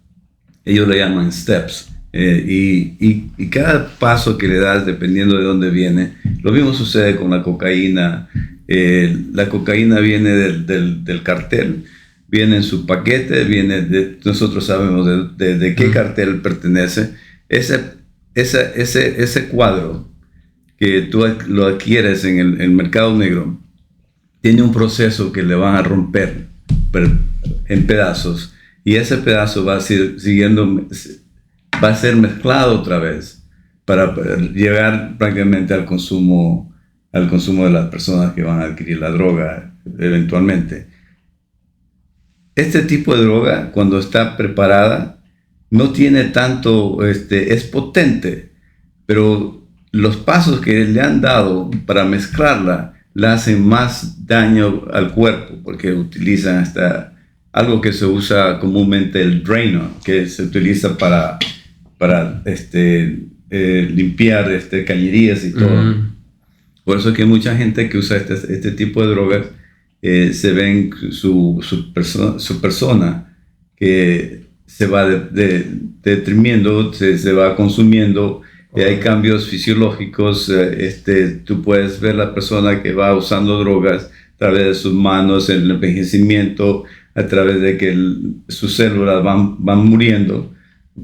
Ellos le llaman steps. Y cada paso que le das, dependiendo de dónde viene, lo mismo sucede con la cocaína. La cocaína viene del cartel, viene en su paquete, nosotros sabemos de qué cartel pertenece. Ese cuadro que tú lo adquieres en el mercado negro tiene un proceso que le van a romper en pedazos, y ese pedazo va a ser mezclado otra vez para llegar prácticamente al consumo de las personas que van a adquirir la droga eventualmente. Este tipo de droga, cuando está preparada, no tiene tanto, es potente, pero los pasos que le han dado para mezclarla le hacen más daño al cuerpo, porque utilizan algo que se usa comúnmente, el Drano, que se utiliza para limpiar cañerías y todo. Por eso es que mucha gente que usa este tipo de drogas se ven su persona que se va deprimiendo, se va consumiendo. Hay cambios fisiológicos. Tú puedes ver la persona que va usando drogas a través de sus manos, el envejecimiento, a través de que sus células van muriendo,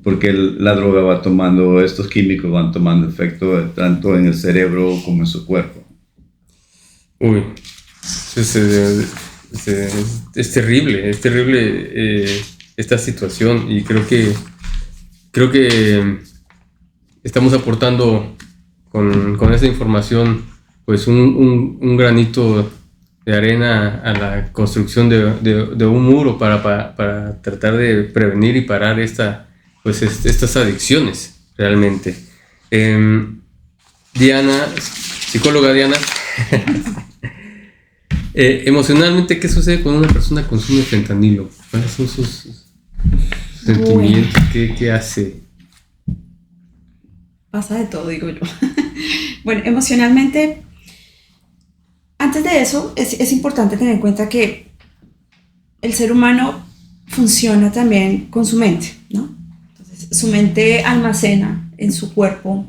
porque la droga va tomando, estos químicos van tomando efecto tanto en el cerebro como en su cuerpo. Uy, es terrible esta situación, y creo que estamos aportando con esta información pues un granito arena a la construcción de un muro para tratar de prevenir y parar estas adicciones realmente. Diana, psicóloga Diana, emocionalmente, ¿qué sucede cuando una persona consume fentanilo? ¿Cuáles son sus sentimientos? ¿Qué hace? Pasa de todo, digo yo. Bueno, emocionalmente, antes de eso, es importante tener en cuenta que el ser humano funciona también con su mente, ¿no? Entonces, su mente almacena en su cuerpo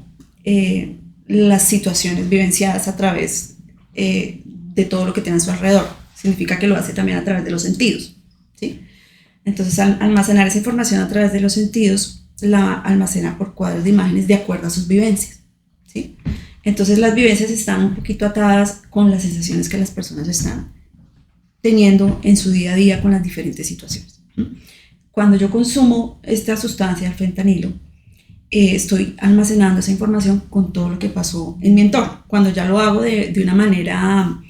las situaciones vivenciadas a través de todo lo que tiene a su alrededor. Significa que lo hace también a través de los sentidos, ¿sí? Entonces, al almacenar esa información a través de los sentidos, la almacena por cuadros de imágenes de acuerdo a sus vivencias, ¿sí? Entonces las vivencias están un poquito atadas con las sensaciones que las personas están teniendo en su día a día con las diferentes situaciones. Cuando yo consumo esta sustancia, el fentanilo, estoy almacenando esa información con todo lo que pasó en mi entorno. Cuando ya lo hago de una manera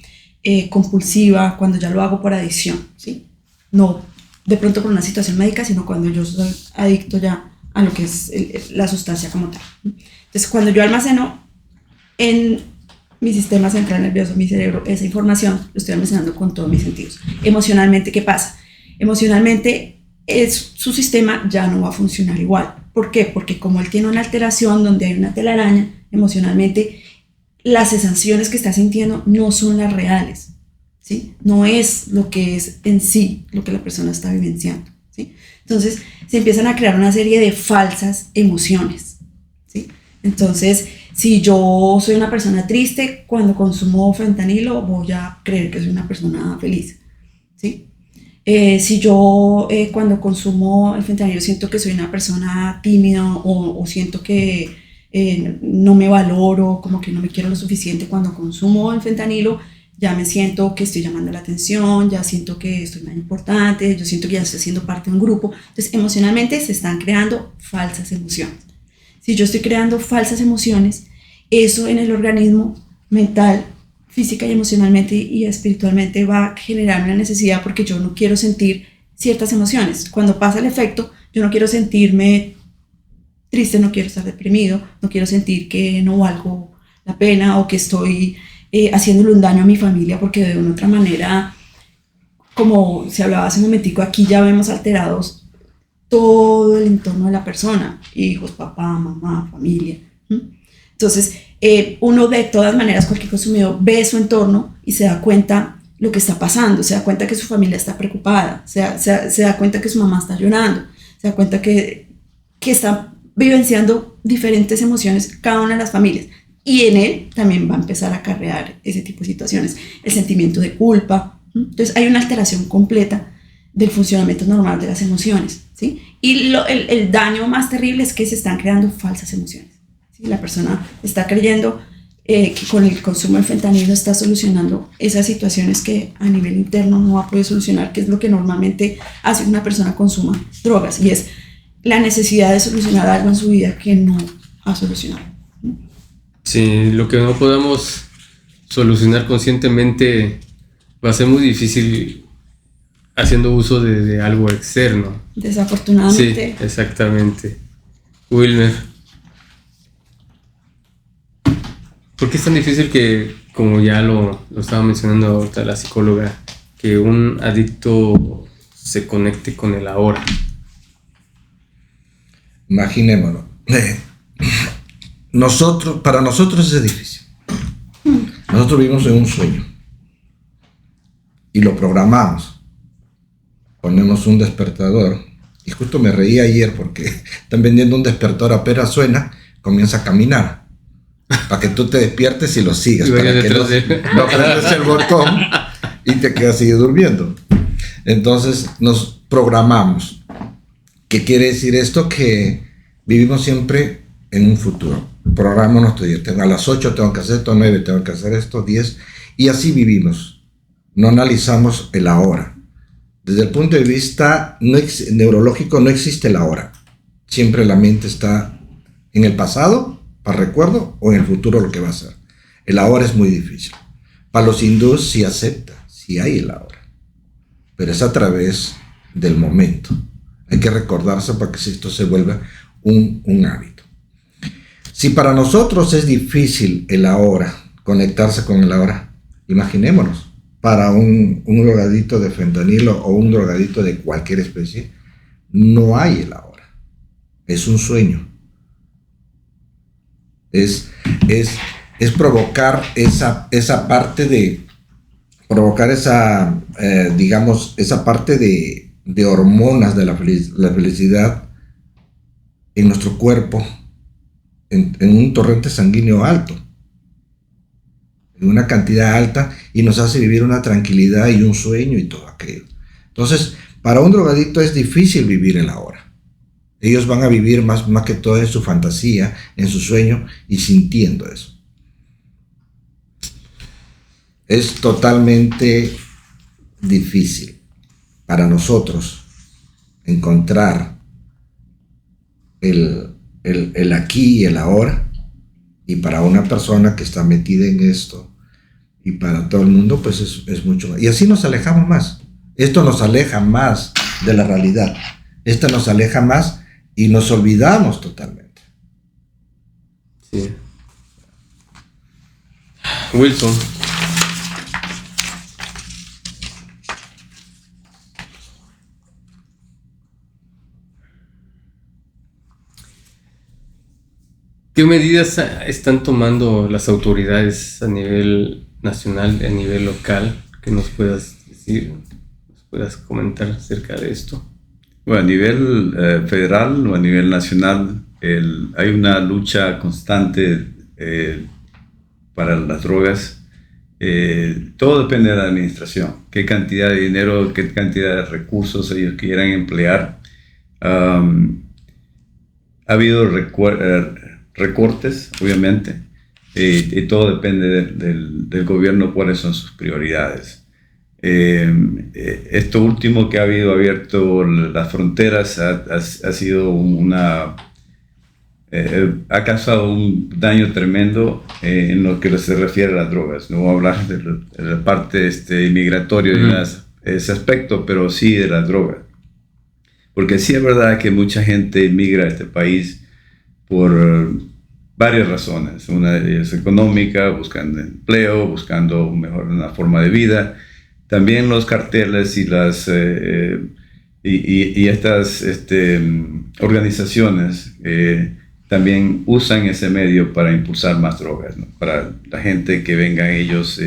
compulsiva, cuando ya lo hago por adicción, ¿sí? No de pronto por una situación médica, sino cuando yo soy adicto ya a lo que es la sustancia como tal. Entonces, cuando yo almaceno en mi sistema central nervioso, mi cerebro, esa información, lo estoy almacenando con todos mis sentidos. Emocionalmente, ¿qué pasa? Emocionalmente, su sistema ya no va a funcionar igual. ¿Por qué? Porque como él tiene una alteración donde hay una telaraña, emocionalmente, las sensaciones que está sintiendo no son las reales, ¿sí? No es lo que es en sí, lo que la persona está vivenciando, ¿sí? Entonces, se empiezan a crear una serie de falsas emociones, ¿sí? Entonces, si yo soy una persona triste, cuando consumo fentanilo voy a creer que soy una persona feliz, ¿sí? Si yo cuando consumo el fentanilo siento que soy una persona tímida o siento que no me valoro, como que no me quiero lo suficiente, cuando consumo el fentanilo ya me siento que estoy llamando la atención, ya siento que estoy más importante, yo siento que ya estoy siendo parte de un grupo. Entonces emocionalmente se están creando falsas emociones. Si yo estoy creando falsas emociones, eso en el organismo mental, física y emocionalmente y espiritualmente va a generar una necesidad porque yo no quiero sentir ciertas emociones. Cuando pasa el efecto, yo no quiero sentirme triste, no quiero estar deprimido, no quiero sentir que no valgo la pena o que estoy haciéndole un daño a mi familia porque de una otra manera, como se hablaba hace un momentico, aquí ya vemos alterados todo el entorno de la persona, hijos, papá, mamá, familia. Entonces, uno de todas maneras, cualquier consumidor ve su entorno y se da cuenta lo que está pasando, se da cuenta que su familia está preocupada, se da cuenta que su mamá está llorando, se da cuenta que está vivenciando diferentes emociones cada una de las familias. Y en él también va a empezar a acarrear ese tipo de situaciones, el sentimiento de culpa. Entonces, hay una alteración completa del funcionamiento normal de las emociones, ¿sí? Y el daño más terrible es que se están creando falsas emociones. La persona está creyendo que con el consumo de fentanilo está solucionando esas situaciones que a nivel interno no va a poder solucionar, que es lo que normalmente hace que una persona consuma drogas, y es la necesidad de solucionar algo en su vida que no ha solucionado. Sí, lo que no podamos solucionar conscientemente va a ser muy difícil haciendo uso de algo externo. Desafortunadamente. Sí, exactamente. Wilmer, ¿por qué es tan difícil que, como ya lo estaba mencionando ahorita la psicóloga, que un adicto se conecte con el ahora? Imaginémonos. Para nosotros es difícil. Nosotros vivimos en un sueño y lo programamos. Ponemos un despertador y justo me reí ayer porque están vendiendo un despertador, apenas suena, comienza a caminar para que tú te despiertes y lo sigas, Y para que no prendes el botón y te quedas así durmiendo. Entonces nos programamos. ¿Qué quiere decir esto? Que vivimos siempre en un futuro. Programo nuestro día. A las 8 tengo que hacer esto, 9 tengo que hacer esto, 10. Y así vivimos. No analizamos el ahora. Desde el punto de vista neurológico no existe el ahora. Siempre la mente está en el pasado, para recuerdo, o en el futuro lo que va a ser. El ahora es muy difícil. Para los hindúes sí sí hay el ahora, pero es a través del momento. Hay que recordarse para que esto se vuelva un hábito. Si para nosotros es difícil el ahora, conectarse con el ahora, imaginémonos, para un drogadito de fentanilo o un drogadito de cualquier especie, no hay el ahora. Es un sueño. Es provocar esa parte de... provocar esa, digamos, esa parte de hormonas de la felicidad en nuestro cuerpo, en un torrente sanguíneo alto, en una cantidad alta, y nos hace vivir una tranquilidad y un sueño y todo aquello. Entonces, para un drogadicto es difícil vivir el ahora. Ellos van a vivir más que todo en su fantasía, en su sueño y sintiendo eso. Es totalmente difícil para nosotros encontrar el aquí y el ahora, y para una persona que está metida en esto y para todo el mundo, pues es mucho más. Y así nos alejamos más. Esto nos aleja más de la realidad. Esto nos aleja más y nos olvidamos totalmente. Sí. Wilson. ¿Qué medidas están tomando las autoridades a nivel nacional, a nivel local? ¿Qué nos puedas decir, nos puedas comentar acerca de esto? Bueno, a nivel federal o a nivel nacional, hay una lucha constante para las drogas. Todo depende de la administración, qué cantidad de dinero, qué cantidad de recursos ellos quieran emplear. Ha habido recortes, obviamente, y todo depende del gobierno, cuáles son sus prioridades. Esto último que ha habido abierto las fronteras ha sido ha causado un daño tremendo en lo que se refiere a las drogas. No voy a hablar de la parte migratoria de ese aspecto, pero sí de las drogas. Porque sí es verdad que mucha gente migra a este país por varias razones. Una de ellas es económica, buscando empleo, buscando una forma de vida. También los carteles y estas organizaciones también usan ese medio para impulsar más drogas, ¿no? Para la gente que vengan ellos.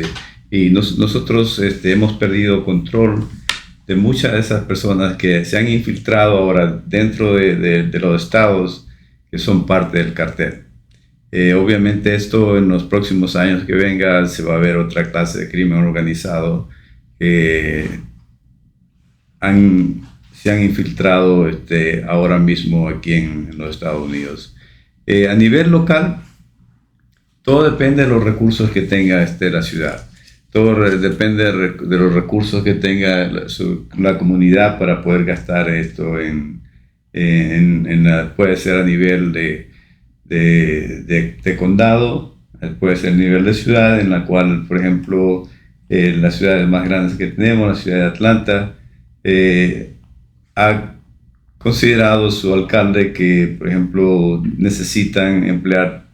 Y nosotros hemos perdido control de muchas de esas personas que se han infiltrado ahora dentro de los estados que son parte del cartel. Obviamente esto en los próximos años que venga se va a ver otra clase de crimen organizado que se han infiltrado ahora mismo aquí en los Estados Unidos. A nivel local, todo depende de los recursos que tenga la ciudad. Todo depende de los recursos que tenga la comunidad para poder gastar esto puede ser a nivel de condado, puede ser a nivel de ciudad, en la cual, por ejemplo, las ciudades más grandes que tenemos, la ciudad de Atlanta, ha considerado su alcalde que, por ejemplo, necesitan emplear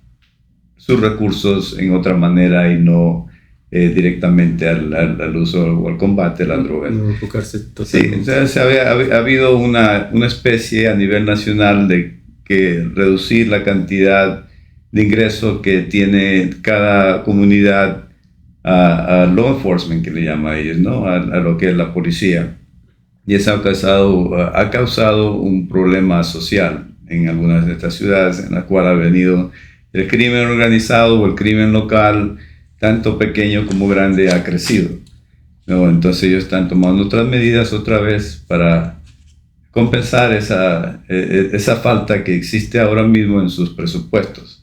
sus recursos en otra manera y no directamente al uso o al combate a las drogas. No enfocarse Sí, totalmente. entonces ha habido una especie a nivel nacional de que reducir la cantidad de ingresos que tiene cada comunidad a law enforcement, que le llama a ellos, ¿no? A lo que es la policía. Y eso ha causado un problema social en algunas de estas ciudades, en las cuales ha venido el crimen organizado o el crimen local, tanto pequeño como grande, ha crecido, ¿no? Entonces ellos están tomando otras medidas otra vez para compensar esa falta que existe ahora mismo en sus presupuestos.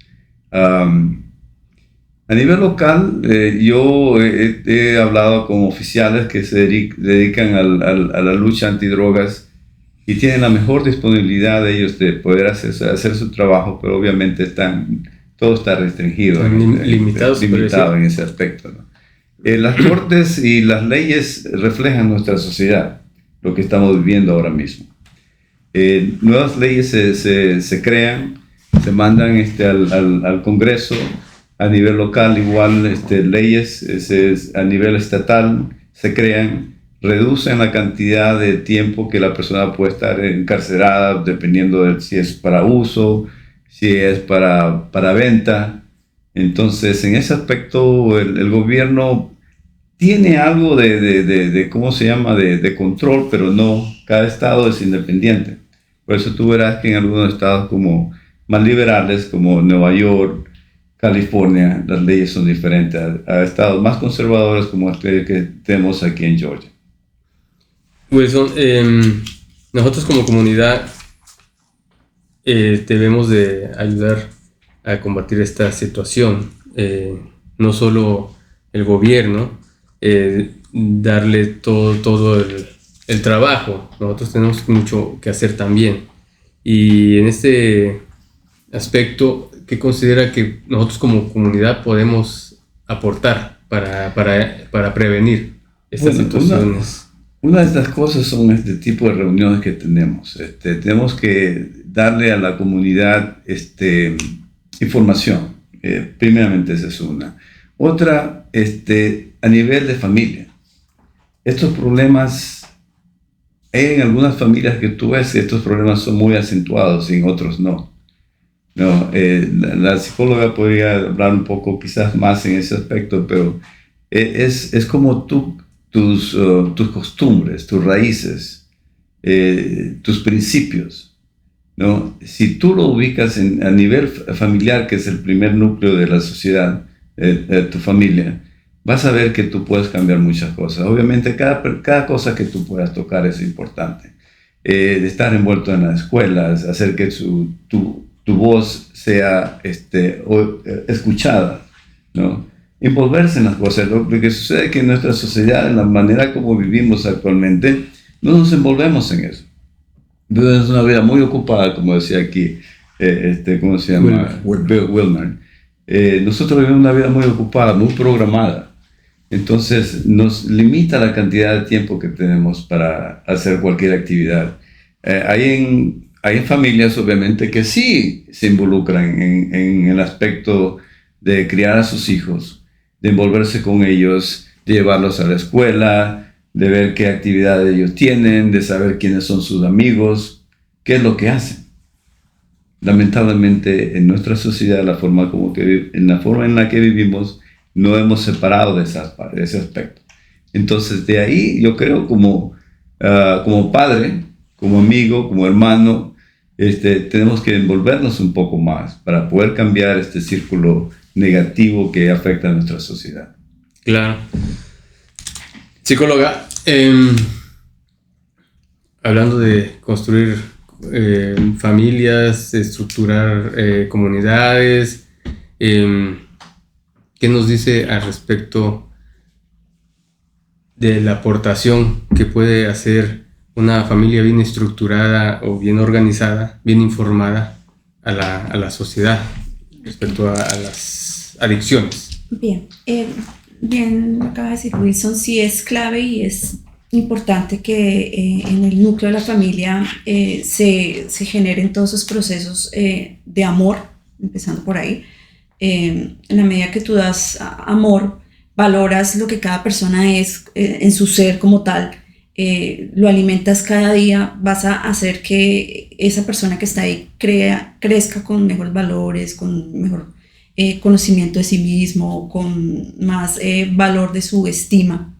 A nivel local, yo he hablado con oficiales que se dedican a la lucha antidrogas y tienen la mejor disponibilidad de ellos de poder hacer su trabajo, pero obviamente todo está restringido, Están limitados limitado en ese aspecto, ¿no? Las cortes y las leyes reflejan nuestra sociedad, lo que estamos viviendo ahora mismo. Nuevas leyes se crean, se mandan al Congreso, a nivel local igual leyes a nivel estatal se crean, reducen la cantidad de tiempo que la persona puede estar encarcelada dependiendo de si es para uso, si es para venta. Entonces, en ese aspecto, el gobierno tiene algo de ¿cómo se llama?, de control, pero no, cada estado es independiente. Por eso tú verás que en algunos estados como más liberales, como Nueva York, California, las leyes son diferentes a estados más conservadores como este que tenemos aquí en Georgia. Wilson, nosotros como comunidad debemos de ayudar a combatir esta situación. No solo el gobierno, darle todo el trabajo. Nosotros tenemos mucho que hacer también. Y en este aspecto, ¿qué considera que nosotros como comunidad podemos aportar para prevenir estas situaciones? Una de estas cosas son este tipo de reuniones que tenemos. Tenemos que darle a la comunidad información. Primeramente esa es una. Otra, a nivel de familia. Estos problemas, en algunas familias que tú ves, estos problemas son muy acentuados y en otros no. La psicóloga podría hablar un poco quizás más en ese aspecto, pero es como tus costumbres, tus raíces, tus principios, ¿no? Si tú lo ubicas a nivel familiar, que es el primer núcleo de la sociedad, tu familia, vas a ver que tú puedes cambiar muchas cosas. Obviamente cada cosa que tú puedas tocar es importante. De estar envuelto en las escuelas, hacer que tu voz sea escuchada, ¿no? Envolverse en las cosas. Lo que sucede es que en nuestra sociedad, en la manera como vivimos actualmente, no nos envolvemos en eso. Entonces es una vida muy ocupada, como decía aquí, ¿cómo se llama? Wilmer. Nosotros vivimos una vida muy ocupada, muy programada. Entonces nos limita la cantidad de tiempo que tenemos para hacer cualquier actividad. Hay en familias, obviamente, que sí se involucran en el aspecto de criar a sus hijos, de envolverse con ellos, de llevarlos a la escuela, de ver qué actividades ellos tienen, de saber quiénes son sus amigos, qué es lo que hacen. Lamentablemente, en nuestra sociedad, en la forma en la que vivimos, no hemos separado de ese aspecto. Entonces, de ahí, yo creo como padre, como amigo, como hermano, tenemos que envolvernos un poco más para poder cambiar este círculo negativo que afecta a nuestra sociedad. Claro. Psicóloga, hablando de construir familias, estructurar comunidades, ¿qué nos dice al respecto de la aportación que puede hacer una familia bien estructurada o bien organizada, bien informada a la sociedad respecto a las adicciones? Bien, lo acaba de decir Wilson, sí es clave y es importante que en el núcleo de la familia se generen todos esos procesos de amor, empezando por ahí. En la medida que tú das amor, valoras lo que cada persona es en su ser como tal, lo alimentas cada día, vas a hacer que esa persona que está ahí crezca con mejores valores, con mejor conocimiento de sí mismo, con más valor de su estima.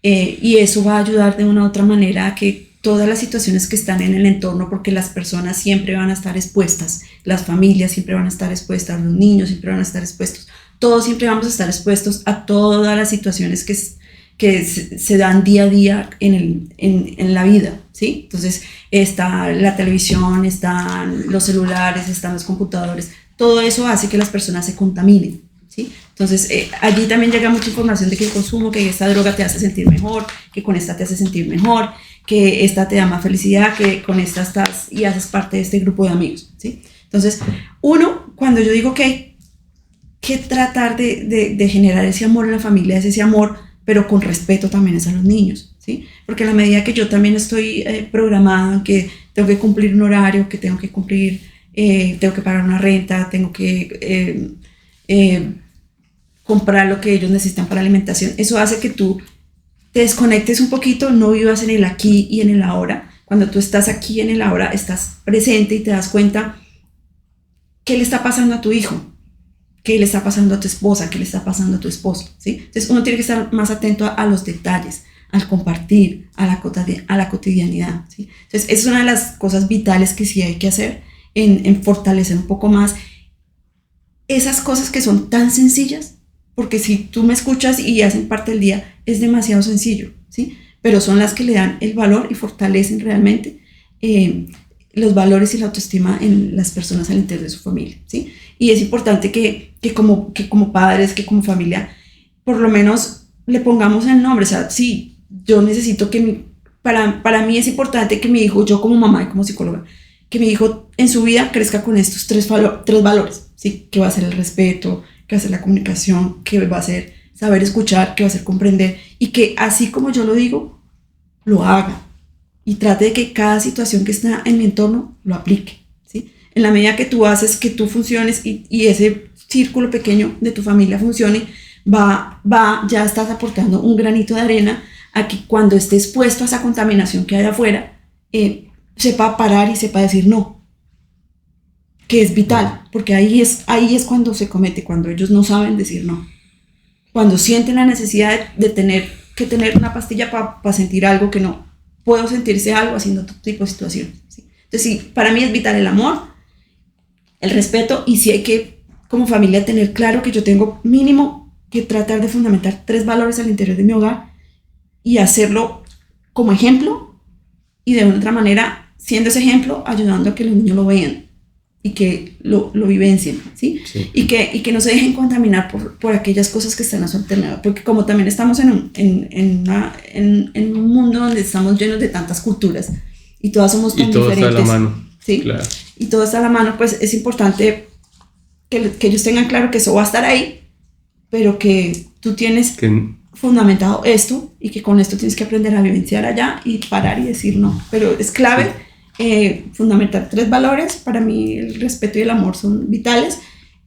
Y eso va a ayudar de una u otra manera a que todas las situaciones que están en el entorno, porque las personas siempre van a estar expuestas, las familias siempre van a estar expuestas, los niños siempre van a estar expuestos, todos siempre vamos a estar expuestos a todas las situaciones que se dan día a día en la vida, ¿sí? Entonces está la televisión, están los celulares, están los computadores, todo eso hace que las personas se contaminen, ¿sí? Entonces allí también llega mucha información de que el consumo, que esta droga te hace sentir mejor, que con esta te hace sentir mejor, que esta te da más felicidad, que con esta estás y haces parte de este grupo de amigos, ¿sí? Entonces, cuando yo digo que que tratar de generar ese amor en la familia, es ese amor, pero con respeto también hacia los niños, ¿sí? Porque a la medida que yo también estoy programada, que tengo que cumplir un horario, que tengo que cumplir, tengo que pagar una renta, tengo que comprar lo que ellos necesitan para alimentación, eso hace que tú te desconectes un poquito, no vivas en el aquí y en el ahora. Cuando tú estás aquí en el ahora, estás presente y te das cuenta qué le está pasando a tu hijo, qué le está pasando a tu esposa, qué le está pasando a tu esposo, ¿sí? Entonces uno tiene que estar más atento a los detalles, al compartir, a la cotidianidad, ¿sí? Entonces es una de las cosas vitales que sí hay que hacer en fortalecer un poco más esas cosas que son tan sencillas, porque si tú me escuchas y hacen parte del día, es demasiado sencillo, ¿sí? Pero son las que le dan el valor y fortalecen realmente los valores y la autoestima en las personas al interior de su familia, ¿sí? Y es importante que como padres, que como familia, por lo menos le pongamos el nombre. O sea, sí, yo necesito que para mí es importante que mi hijo, yo como mamá y como psicóloga, que mi hijo en su vida crezca con estos tres valores, ¿sí? Que va a ser el respeto, que va a ser la comunicación, que va a ser saber escuchar, que va a ser comprender, y que así como yo lo digo, lo haga. Y trate de que cada situación que está en mi entorno lo aplique, ¿sí? En la medida que tú haces que tú funciones y ese círculo pequeño de tu familia funcione, ya estás aportando un granito de arena a que cuando esté expuesto a esa contaminación que hay afuera, sepa parar y sepa decir no, que es vital, porque ahí es cuando se comete, cuando ellos no saben decir no, cuando sienten la necesidad de tener una pastilla para sentir algo que no puedo sentirse algo haciendo todo tipo de situaciones, ¿sí? Entonces sí, para mí es vital el amor, el respeto, y sí hay que como familia tener claro que yo tengo mínimo que tratar de fundamentar 3 valores al interior de mi hogar y hacerlo como ejemplo, y de otra manera siendo ese ejemplo ayudando a que los niños lo vean y que lo vivencien, ¿sí? Sí. Y que no se dejen contaminar por aquellas cosas que están a su alrededor, porque como también estamos en un mundo donde estamos llenos de tantas culturas y todas somos tan diferentes. Y todo está a la mano. Sí, claro. Y todo está a la mano, pues es importante que ellos tengan claro que eso va a estar ahí, pero que tú tienes fundamentado esto y que con esto tienes que aprender a vivenciar allá y parar y decir no. Pero es clave. Sí. Fundamentar 3 valores. Para mí el respeto y el amor son vitales,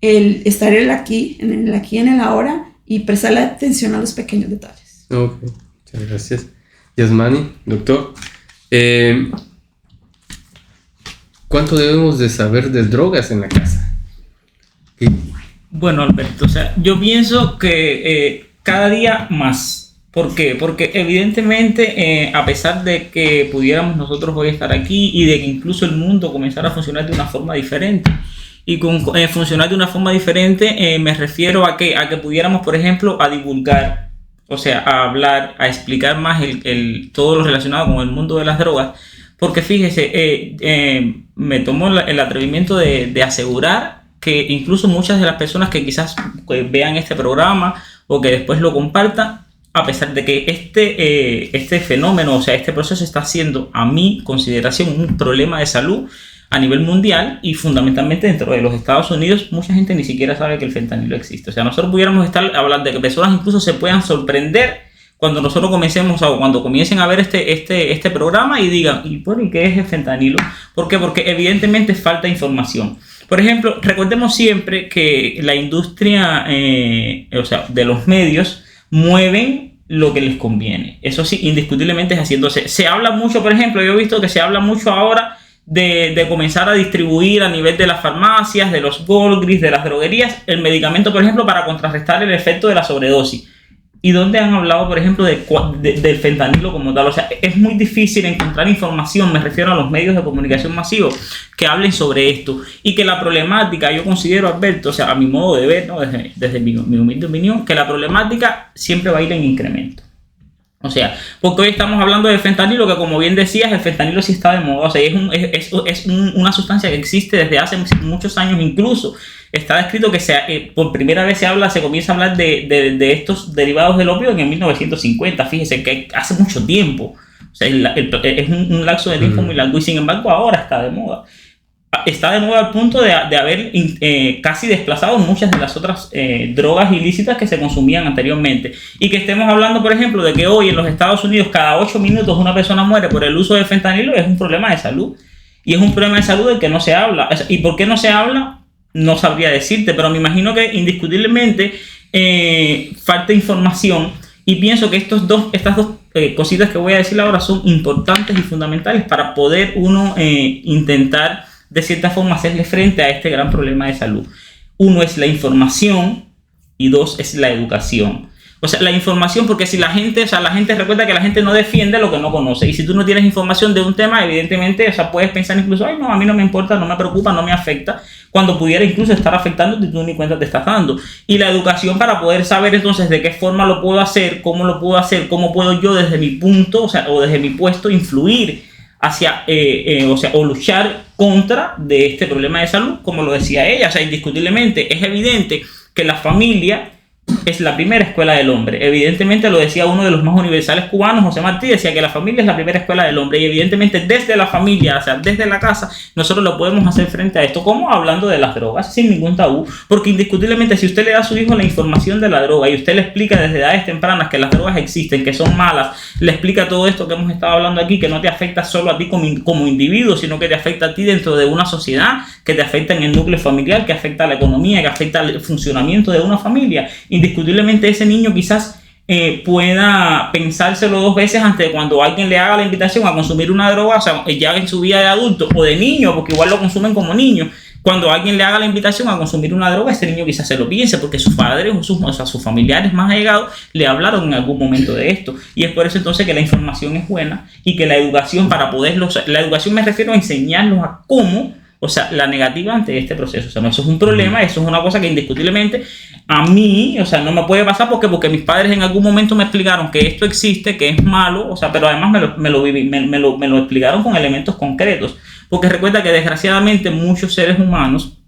el estar en el aquí y en el ahora, y prestar la atención a los pequeños detalles. Ok, muchas gracias. Yasmani, doctor, ¿cuánto debemos de saber de drogas en la casa? Bueno, Alberto, o sea, yo pienso que cada día más. ¿Por qué? Porque evidentemente, a pesar de que pudiéramos nosotros hoy estar aquí y de que incluso el mundo comenzara a funcionar de una forma diferente, y con funcionar de una forma diferente me refiero a que pudiéramos, por ejemplo, a divulgar, o sea, a hablar, a explicar más todo lo relacionado con el mundo de las drogas, porque fíjese, me tomo el atrevimiento de asegurar que incluso muchas de las personas que quizás vean este programa o que después lo compartan, a pesar de que este fenómeno, o sea, este proceso está siendo, a mi consideración, un problema de salud a nivel mundial y fundamentalmente dentro de los Estados Unidos, mucha gente ni siquiera sabe que el fentanilo existe. O sea, nosotros pudiéramos estar hablando de que personas incluso se puedan sorprender cuando nosotros comencemos o cuando comiencen a ver este programa y digan, ¿y qué es el fentanilo? ¿Por qué? Porque evidentemente falta información. Por ejemplo, recordemos siempre que la industria, o sea, de los medios, mueven lo que les conviene. Eso sí, indiscutiblemente es haciéndose. Se habla mucho, por ejemplo, yo he visto que se habla mucho ahora de comenzar a distribuir a nivel de las farmacias, de los Walgreens, de las droguerías, el medicamento, por ejemplo, para contrarrestar el efecto de la sobredosis. ¿Y dónde han hablado, por ejemplo, del fentanilo como tal? O sea, es muy difícil encontrar información, me refiero a los medios de comunicación masivos, que hablen sobre esto. Y que la problemática, yo considero, Alberto, o sea, a mi modo de ver, ¿no? desde mi humilde opinión, que la problemática siempre va a ir en incremento. O sea, porque hoy estamos hablando del fentanilo, que como bien decías, el fentanilo sí está de moda. O sea, es una sustancia que existe desde hace muchos años incluso. Está descrito que por primera vez se comienza a hablar de estos derivados del opio en 1950. Fíjese que hace mucho tiempo. O sea, es un lapso de tiempo muy largo y sin embargo ahora está de moda. está de nuevo al punto de haber casi desplazado muchas de las otras drogas ilícitas que se consumían anteriormente. Y que estemos hablando, por ejemplo, de que hoy en los Estados Unidos cada 8 minutos una persona muere por el uso de fentanilo, es un problema de salud. Y es un problema de salud del que no se habla. ¿Y por qué no se habla? No sabría decirte, pero me imagino que indiscutiblemente falta información. Y pienso que estas dos cositas que voy a decir ahora son importantes y fundamentales para poder uno intentar de cierta forma hacerle frente a este gran problema de salud. Uno es la información y dos es la educación. O sea, la información, porque si la gente recuerda que la gente no defiende lo que no conoce. Y si tú no tienes información de un tema, evidentemente, o sea, puedes pensar incluso, ay, no, a mí no me importa, no me preocupa, no me afecta, cuando pudiera incluso estar afectando y tú ni cuenta te estás dando. Y la educación para poder saber entonces de qué forma lo puedo hacer, cómo puedo yo desde mi punto, o desde mi puesto influir hacia, o luchar contra de este problema de salud, como lo decía ella. O sea, indiscutiblemente es evidente que la familia es la primera escuela del hombre. Evidentemente lo decía uno de los más universales cubanos, José Martí, decía que la familia es la primera escuela del hombre, y evidentemente desde la familia, o sea, desde la casa, nosotros lo podemos hacer frente a esto, como hablando de las drogas, sin ningún tabú, porque indiscutiblemente si usted le da a su hijo la información de la droga y usted le explica desde edades tempranas que las drogas existen, que son malas, le explica todo esto que hemos estado hablando aquí, que no te afecta solo a ti como individuo, sino que te afecta a ti dentro de una sociedad, que te afecta en el núcleo familiar, que afecta a la economía, que afecta al funcionamiento de una familia. Indiscutiblemente ese niño quizás pueda pensárselo 2 veces antes de cuando alguien le haga la invitación a consumir una droga, o sea, ya en su vida de adulto o de niño, porque igual lo consumen como niño. Cuando alguien le haga la invitación a consumir una droga, ese niño quizás se lo piense, porque sus padres o sus familiares más allegados le hablaron en algún momento de esto. Y es por eso entonces que la información es buena y que la educación la educación me refiero a enseñarlos a cómo, o sea, la negativa ante este proceso. O sea, no, eso es un problema, eso es una cosa que indiscutiblemente a mí, o sea, no me puede pasar porque mis padres en algún momento me explicaron que esto existe, que es malo, o sea, pero además me lo explicaron con elementos concretos. Porque recuerda que desgraciadamente muchos seres humanos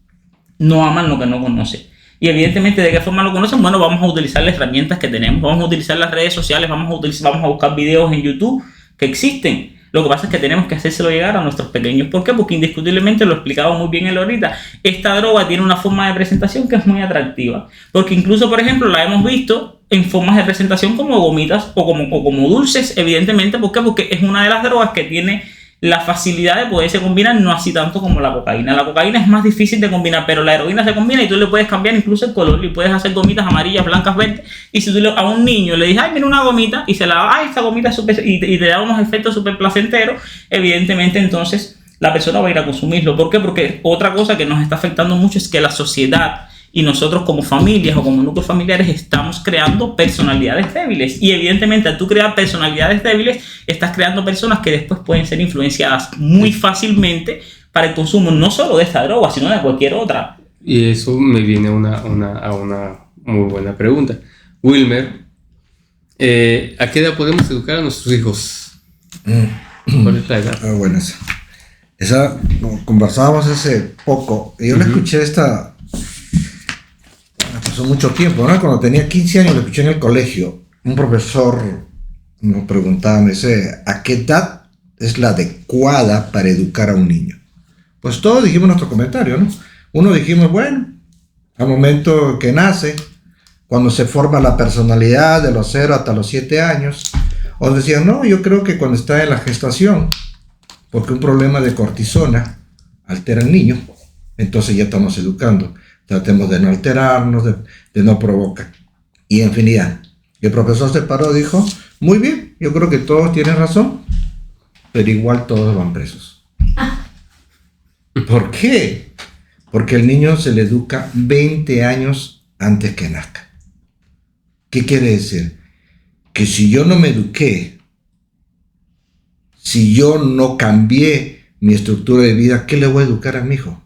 no aman lo que no conocen. Y evidentemente, ¿de qué forma lo conocen? Bueno, vamos a utilizar las herramientas que tenemos, vamos a utilizar las redes sociales, vamos a buscar videos en YouTube que existen. Lo que pasa es que tenemos que hacérselo llegar a nuestros pequeños. ¿Por qué? Porque indiscutiblemente, lo explicaba muy bien él ahorita, esta droga tiene una forma de presentación que es muy atractiva. Porque incluso, por ejemplo, la hemos visto en formas de presentación como gomitas o como dulces, evidentemente. ¿Por qué? Porque es una de las drogas que tiene la facilidad de poderse combinar, no así tanto como la cocaína. La cocaína es más difícil de combinar, pero la heroína se combina y tú le puedes cambiar incluso el color, y puedes hacer gomitas amarillas, blancas, verdes. Y si tú a un niño le dices, ay, mira una gomita, y se la da, ay, esta gomita es súper, y te da unos efectos súper placenteros, evidentemente entonces la persona va a ir a consumirlo. ¿Por qué? Porque otra cosa que nos está afectando mucho es que la sociedad y nosotros como familias o como núcleos familiares estamos creando personalidades débiles. Y evidentemente al tú crear personalidades débiles, estás creando personas que después pueden ser influenciadas muy fácilmente para el consumo no solo de esta droga, sino de cualquier otra. Y eso me viene a una muy buena pregunta. Wilmer, ¿a qué edad podemos educar a nuestros hijos? ¿Cuál es la edad? Bueno, esa conversábamos hace poco. Yo le escuché pasó mucho tiempo, ¿no? Cuando tenía 15 años lo escuché en el colegio. Un profesor nos preguntaba, me dice, ¿a qué edad es la adecuada para educar a un niño? Pues todos dijimos nuestro comentario, ¿no? Uno dijimos, bueno, al momento que nace, cuando se forma la personalidad de los 0 hasta los 7 años. O decían, no, yo creo que cuando está en la gestación, porque un problema de cortisona altera al niño, entonces ya estamos educando. Tratemos de no alterarnos, de no provocar. Y infinidad. El profesor se paró y dijo, muy bien, yo creo que todos tienen razón, pero igual todos van presos. ¿Por qué? Porque el niño se le educa 20 años antes que nazca. ¿Qué quiere decir? Que si yo no me eduqué, si yo no cambié mi estructura de vida, ¿qué le voy a educar a mi hijo?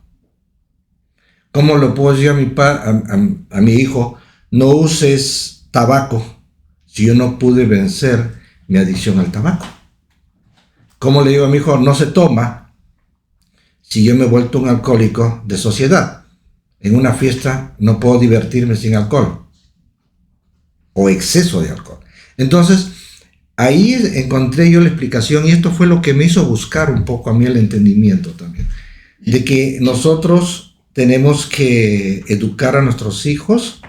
¿Cómo lo puedo decir a mi hijo, no uses tabaco, si yo no pude vencer mi adicción al tabaco? ¿Cómo le digo a mi hijo, no se toma, si yo me he vuelto un alcohólico de sociedad? En una fiesta no puedo divertirme sin alcohol, o exceso de alcohol. Entonces, ahí encontré yo la explicación, y esto fue lo que me hizo buscar un poco a mí el entendimiento también. de que nosotros tenemos que educar a nuestros hijos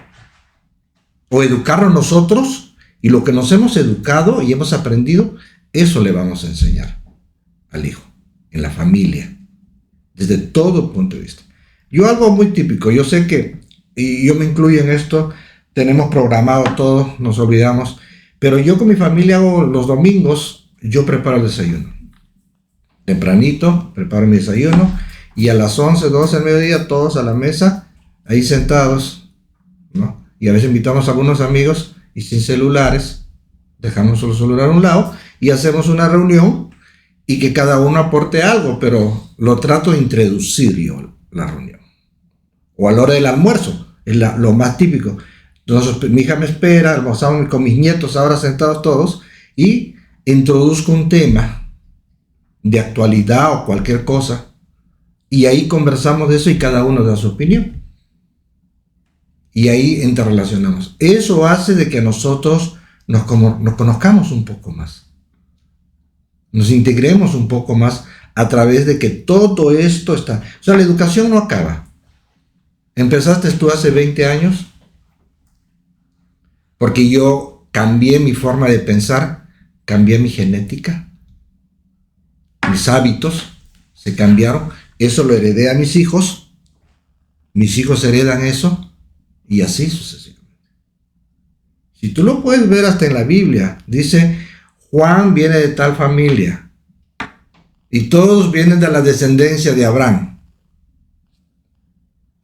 o educarnos nosotros, y lo que nos hemos educado y hemos aprendido, eso le vamos a enseñar al hijo, en la familia, desde todo punto de vista. Yo algo muy típico, yo sé que, y yo me incluyo en esto, tenemos programado todo, nos olvidamos, pero yo con mi familia hago los domingos, yo preparo el desayuno. Tempranito, preparo mi desayuno, y a las 11, 12 al mediodía, todos a la mesa, ahí sentados, ¿no? Y a veces invitamos a algunos amigos, y sin celulares, dejamos el celular a un lado, y hacemos una reunión, y que cada uno aporte algo, pero lo trato de introducir yo, la reunión. O a la hora del almuerzo, es lo más típico. Entonces mi hija me espera, almorzamos con mis nietos ahora sentados todos, y introduzco un tema de actualidad o cualquier cosa, y ahí conversamos de eso y cada uno da su opinión. Y ahí interrelacionamos. Eso hace de que nosotros nos conozcamos un poco más. Nos integremos un poco más a través de que todo esto está... O sea, la educación no acaba. Empezaste tú hace 20 años porque yo cambié mi forma de pensar, cambié mi genética, mis hábitos se cambiaron. Eso lo heredé a mis hijos heredan eso, y así sucesivamente. Si tú lo puedes ver hasta en la Biblia, dice, Juan viene de tal familia, y todos vienen de la descendencia de Abraham.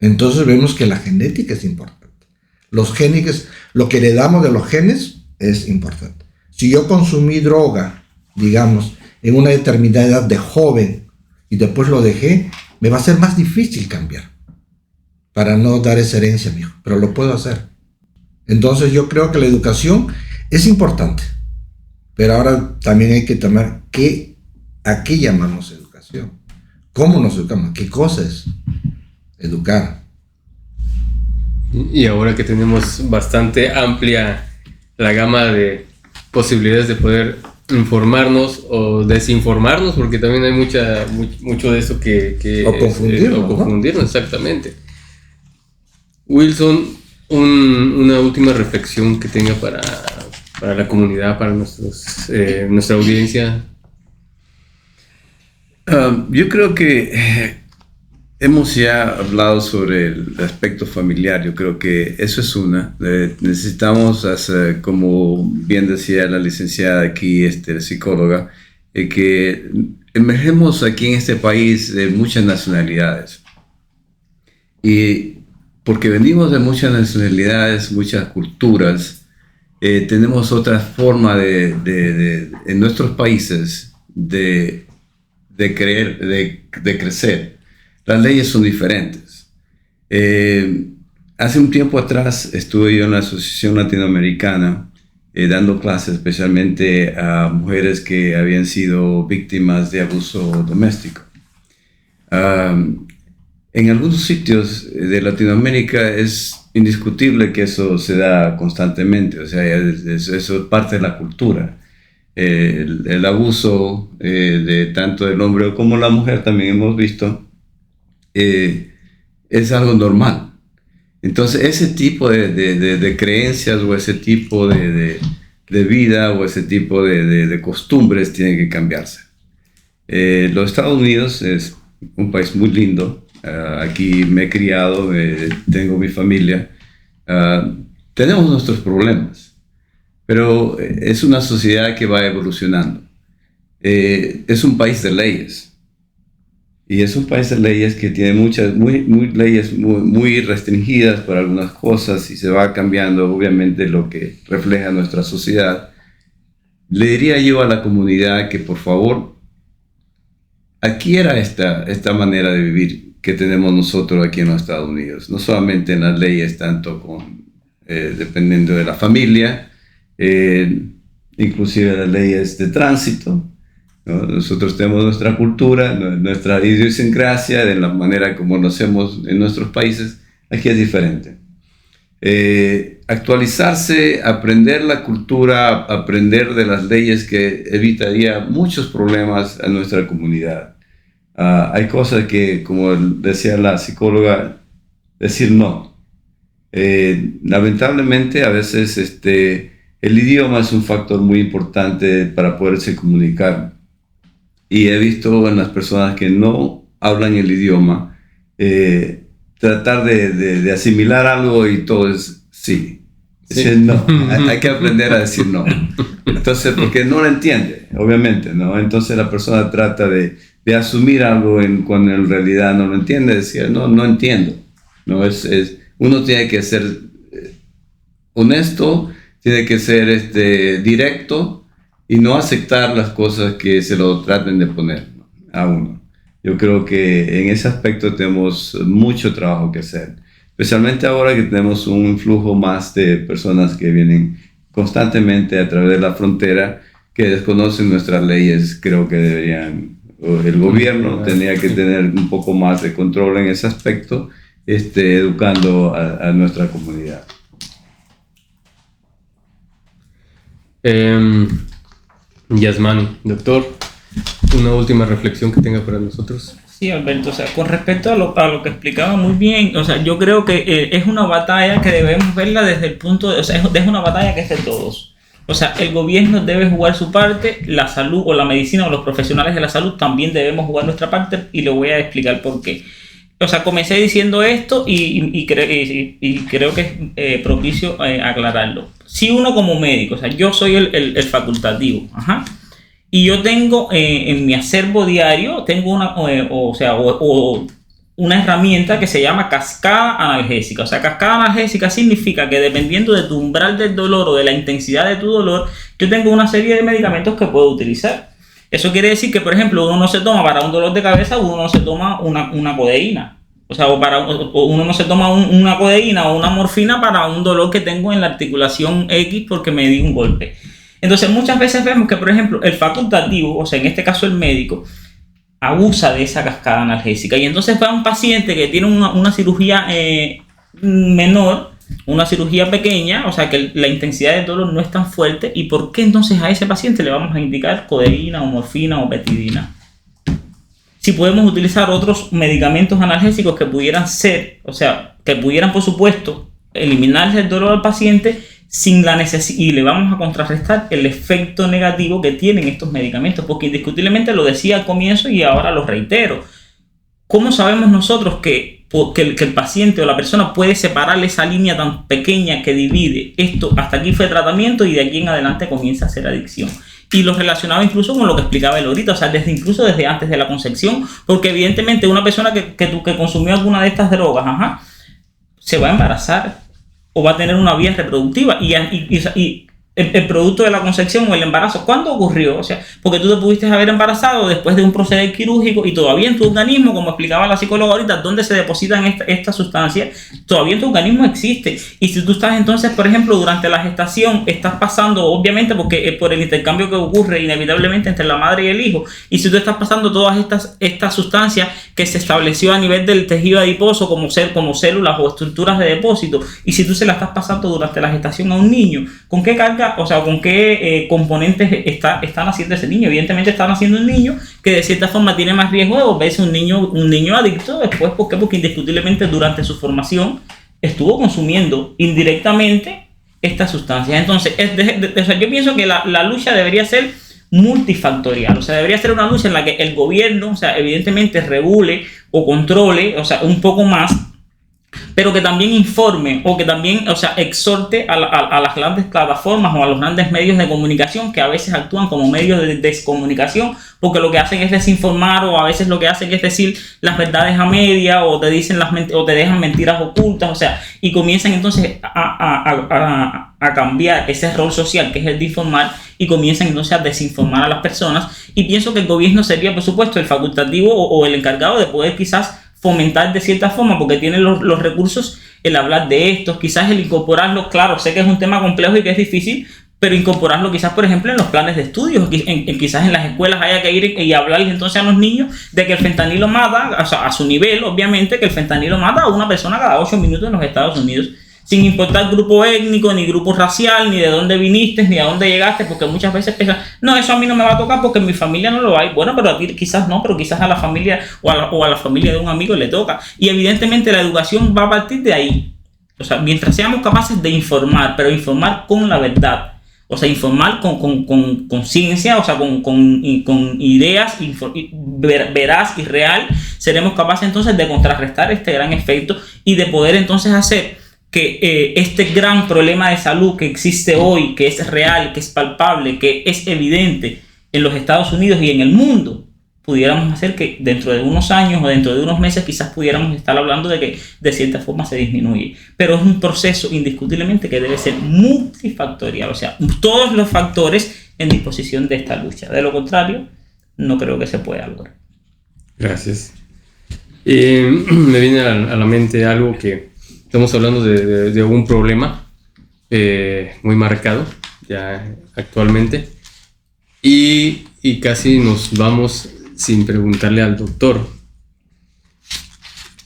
Entonces vemos que la genética es importante. Los genes, lo que heredamos de los genes es importante. Si yo consumí droga, digamos, en una determinada edad de joven, y después lo dejé, me va a ser más difícil cambiar para no dar esa herencia a mi hijo, pero lo puedo hacer. Entonces yo creo que la educación es importante, pero ahora también hay que tomar a qué llamamos educación, cómo nos educamos, qué cosa es educar. Y ahora que tenemos bastante amplia la gama de posibilidades de poder informarnos o desinformarnos, porque también hay mucho de eso que o confundirnos, o confundirnos, ¿no? Exactamente. Wilson, una última reflexión que tenga para la comunidad, para nuestra audiencia. Yo creo que hemos ya hablado sobre el aspecto familiar. Yo creo que eso es necesitamos hacer, como bien decía la licenciada aquí, psicóloga, que emergemos aquí en este país de muchas nacionalidades. Y porque venimos de muchas nacionalidades, muchas culturas, tenemos otra forma en nuestros países de crecer. Las leyes son diferentes. Hace un tiempo atrás estuve yo en la Asociación Latinoamericana dando clases especialmente a mujeres que habían sido víctimas de abuso doméstico. En algunos sitios de Latinoamérica es indiscutible que eso se da constantemente, o sea, eso es parte de la cultura. El abuso de tanto del hombre como la mujer también hemos visto. Es algo normal. Entonces ese tipo de creencias o ese tipo de vida o ese tipo de costumbres tienen que cambiarse. Los Estados Unidos es un país muy lindo. Aquí me he criado, tengo mi familia. Tenemos nuestros problemas, pero es una sociedad que va evolucionando. Es un país de leyes. Y es un país de leyes que tiene muchas leyes muy restringidas para algunas cosas, y se va cambiando obviamente lo que refleja nuestra sociedad. Le diría yo a la comunidad que por favor adquiera esta manera de vivir que tenemos nosotros aquí en los Estados Unidos. No solamente en las leyes, tanto dependiendo de la familia, inclusive las leyes de tránsito. ¿No? Nosotros tenemos nuestra cultura, nuestra idiosincrasia, de la manera como lo hacemos en nuestros países. Aquí es diferente. Actualizarse, aprender la cultura, aprender de las leyes, que evitaría muchos problemas a nuestra comunidad. hay cosas que, como decía la psicóloga, decir no. Lamentablemente a veces el idioma es un factor muy importante para poderse comunicar, y he visto en las personas que no hablan el idioma tratar de asimilar algo y todo es sí. Decir no, hay que aprender a decir no. Entonces, porque no lo entiende, obviamente, ¿no? Entonces la persona trata de asumir algo cuando en realidad no lo entiende, decir no entiendo. No, uno tiene que ser honesto, tiene que ser directo y no aceptar las cosas que se lo traten de poner, ¿no?, a uno. Yo creo que en ese aspecto tenemos mucho trabajo que hacer, especialmente ahora que tenemos un flujo más de personas que vienen constantemente a través de la frontera, que desconocen nuestras leyes. Creo que el gobierno tendría que tener un poco más de control en ese aspecto, educando a nuestra comunidad. Yasmani, doctor, una última reflexión que tenga para nosotros. Sí, Alberto, o sea, con respecto a lo que explicaba muy bien, o sea, yo creo que es una batalla que debemos verla desde el punto de, o sea, es una batalla que es de todos. O sea, el gobierno debe jugar su parte, la salud o la medicina o los profesionales de la salud también debemos jugar nuestra parte, y le voy a explicar por qué. O sea, comencé diciendo esto y creo que es propicio aclararlo. Si uno como médico, o sea, yo soy el facultativo, ajá, y yo tengo en mi acervo diario, tengo una herramienta que se llama cascada analgésica. O sea, cascada analgésica significa que dependiendo de tu umbral del dolor o de la intensidad de tu dolor, yo tengo una serie de medicamentos que puedo utilizar. Eso quiere decir que, por ejemplo, uno no se toma para un dolor de cabeza, uno no se toma una codeína. O sea, o uno no se toma una codeína o una morfina para un dolor que tengo en la articulación X porque me di un golpe. Entonces, muchas veces vemos que, por ejemplo, el facultativo, o sea, en este caso el médico, abusa de esa cascada analgésica. Y entonces va un paciente que tiene una cirugía menor, una cirugía pequeña, o sea, que la intensidad del dolor no es tan fuerte. ¿Y por qué entonces a ese paciente le vamos a indicar codeína o morfina o petidina? Si podemos utilizar otros medicamentos analgésicos que pudieran ser, o sea, que pudieran, por supuesto, eliminarle el dolor al paciente sin la necesidad, y le vamos a contrarrestar el efecto negativo que tienen estos medicamentos, porque indiscutiblemente lo decía al comienzo y ahora lo reitero. ¿Cómo sabemos nosotros que el paciente o la persona puede separar esa línea tan pequeña que divide esto? Hasta aquí fue tratamiento y de aquí en adelante comienza a ser adicción. Y lo relacionaba incluso con lo que explicaba él ahorita, o sea, incluso desde antes de la concepción, porque evidentemente una persona que consumió alguna de estas drogas, ajá, se va a embarazar o va a tener una vía reproductiva, y el producto de la concepción o el embarazo, ¿cuándo ocurrió? O sea, porque tú te pudiste haber embarazado después de un proceder quirúrgico y todavía en tu organismo, como explicaba la psicóloga ahorita, donde se depositan esta sustancia, todavía en tu organismo existe. Y si tú estás entonces, por ejemplo, durante la gestación, estás pasando, obviamente, porque por el intercambio que ocurre inevitablemente entre la madre y el hijo, y si tú estás pasando todas estas sustancias que se estableció a nivel del tejido adiposo como células o estructuras de depósito, y si tú se las estás pasando durante la gestación a un niño, ¿con qué carga, o sea, con qué componentes está naciendo ese niño? Evidentemente está naciendo un niño que de cierta forma tiene más riesgo de volverse un niño adicto después. ¿Por qué? Porque indiscutiblemente durante su formación estuvo consumiendo indirectamente estas sustancias. Entonces, o sea, yo pienso que la lucha debería ser multifactorial, o sea, debería ser una lucha en la que el gobierno, o sea, evidentemente regule o controle, o sea, un poco más, pero que también informe o que también, o sea, exhorte a las grandes plataformas o a los grandes medios de comunicación, que a veces actúan como medios de descomunicación, porque lo que hacen es desinformar, o a veces lo que hacen es decir las verdades a media, o te dicen o te dejan mentiras ocultas, o sea, y comienzan entonces a cambiar ese rol social que es el de informar, y comienzan entonces a desinformar a las personas. Y pienso que el gobierno sería, por supuesto, el facultativo o el encargado de poder quizás fomentar de cierta forma, porque tiene los recursos, el hablar de esto, quizás el incorporarlo. Claro, sé que es un tema complejo y que es difícil, pero incorporarlo quizás, por ejemplo, en los planes de estudios, quizás en las escuelas haya que ir y hablarles entonces a los niños de que el fentanilo mata, o sea, a su nivel, obviamente, que el fentanilo mata a una persona cada 8 minutos en los Estados Unidos. sin importar grupo étnico, ni grupo racial, ni de dónde viniste, ni a dónde llegaste, porque muchas veces piensan, no, eso a mí no me va a tocar porque en mi familia no lo hay. Bueno, pero a ti quizás no, pero quizás a la familia o a la familia de un amigo le toca. Y evidentemente la educación va a partir de ahí. O sea, mientras seamos capaces de informar, pero informar con la verdad. O sea, informar con ciencia, o sea, con ideas veraz y real, seremos capaces entonces de contrarrestar este gran efecto y de poder entonces hacer que este gran problema de salud que existe hoy, que es real, que es palpable, que es evidente en los Estados Unidos y en el mundo, pudiéramos hacer que dentro de unos años o dentro de unos meses quizás pudiéramos estar hablando de que de cierta forma se disminuye. Pero es un proceso indiscutiblemente que debe ser multifactorial, o sea, todos los factores en disposición de esta lucha. De lo contrario, no creo que se pueda lograr. Gracias. Me viene a la mente algo que estamos hablando de un problema muy marcado ya actualmente y casi nos vamos sin preguntarle al doctor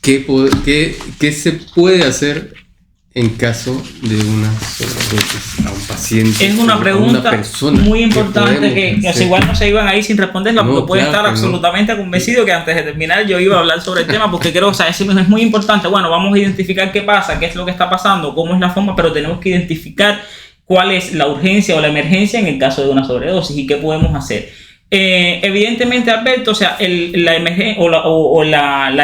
qué se puede hacer en caso de una sobredosis a un paciente. Es una pregunta muy importante que igual no se iban a ir sin responderla, porque puede estar absolutamente convencido que antes de terminar yo iba a hablar sobre el tema, porque creo, o sea, eso es muy importante. Bueno, vamos a identificar qué pasa, qué es lo que está pasando, cómo es la forma, pero tenemos que identificar cuál es la urgencia o la emergencia en el caso de una sobredosis y qué podemos hacer. Evidentemente, Alberto, o sea, la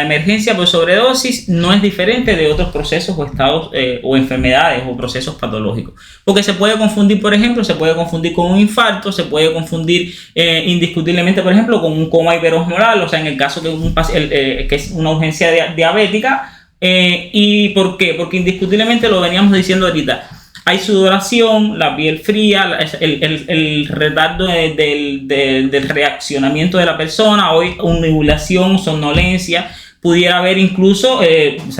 emergencia por sobredosis no es diferente de otros procesos o estados o enfermedades o procesos patológicos, porque se puede confundir, por ejemplo, con un infarto, se puede confundir indiscutiblemente, por ejemplo, con un coma hiperosmoral, o sea, en el caso que es una urgencia diabética. ¿Y por qué? Porque indiscutiblemente lo veníamos diciendo ahorita. Hay sudoración, la piel fría, el retardo del reaccionamiento de la persona, hoy nublación, somnolencia, pudiera haber incluso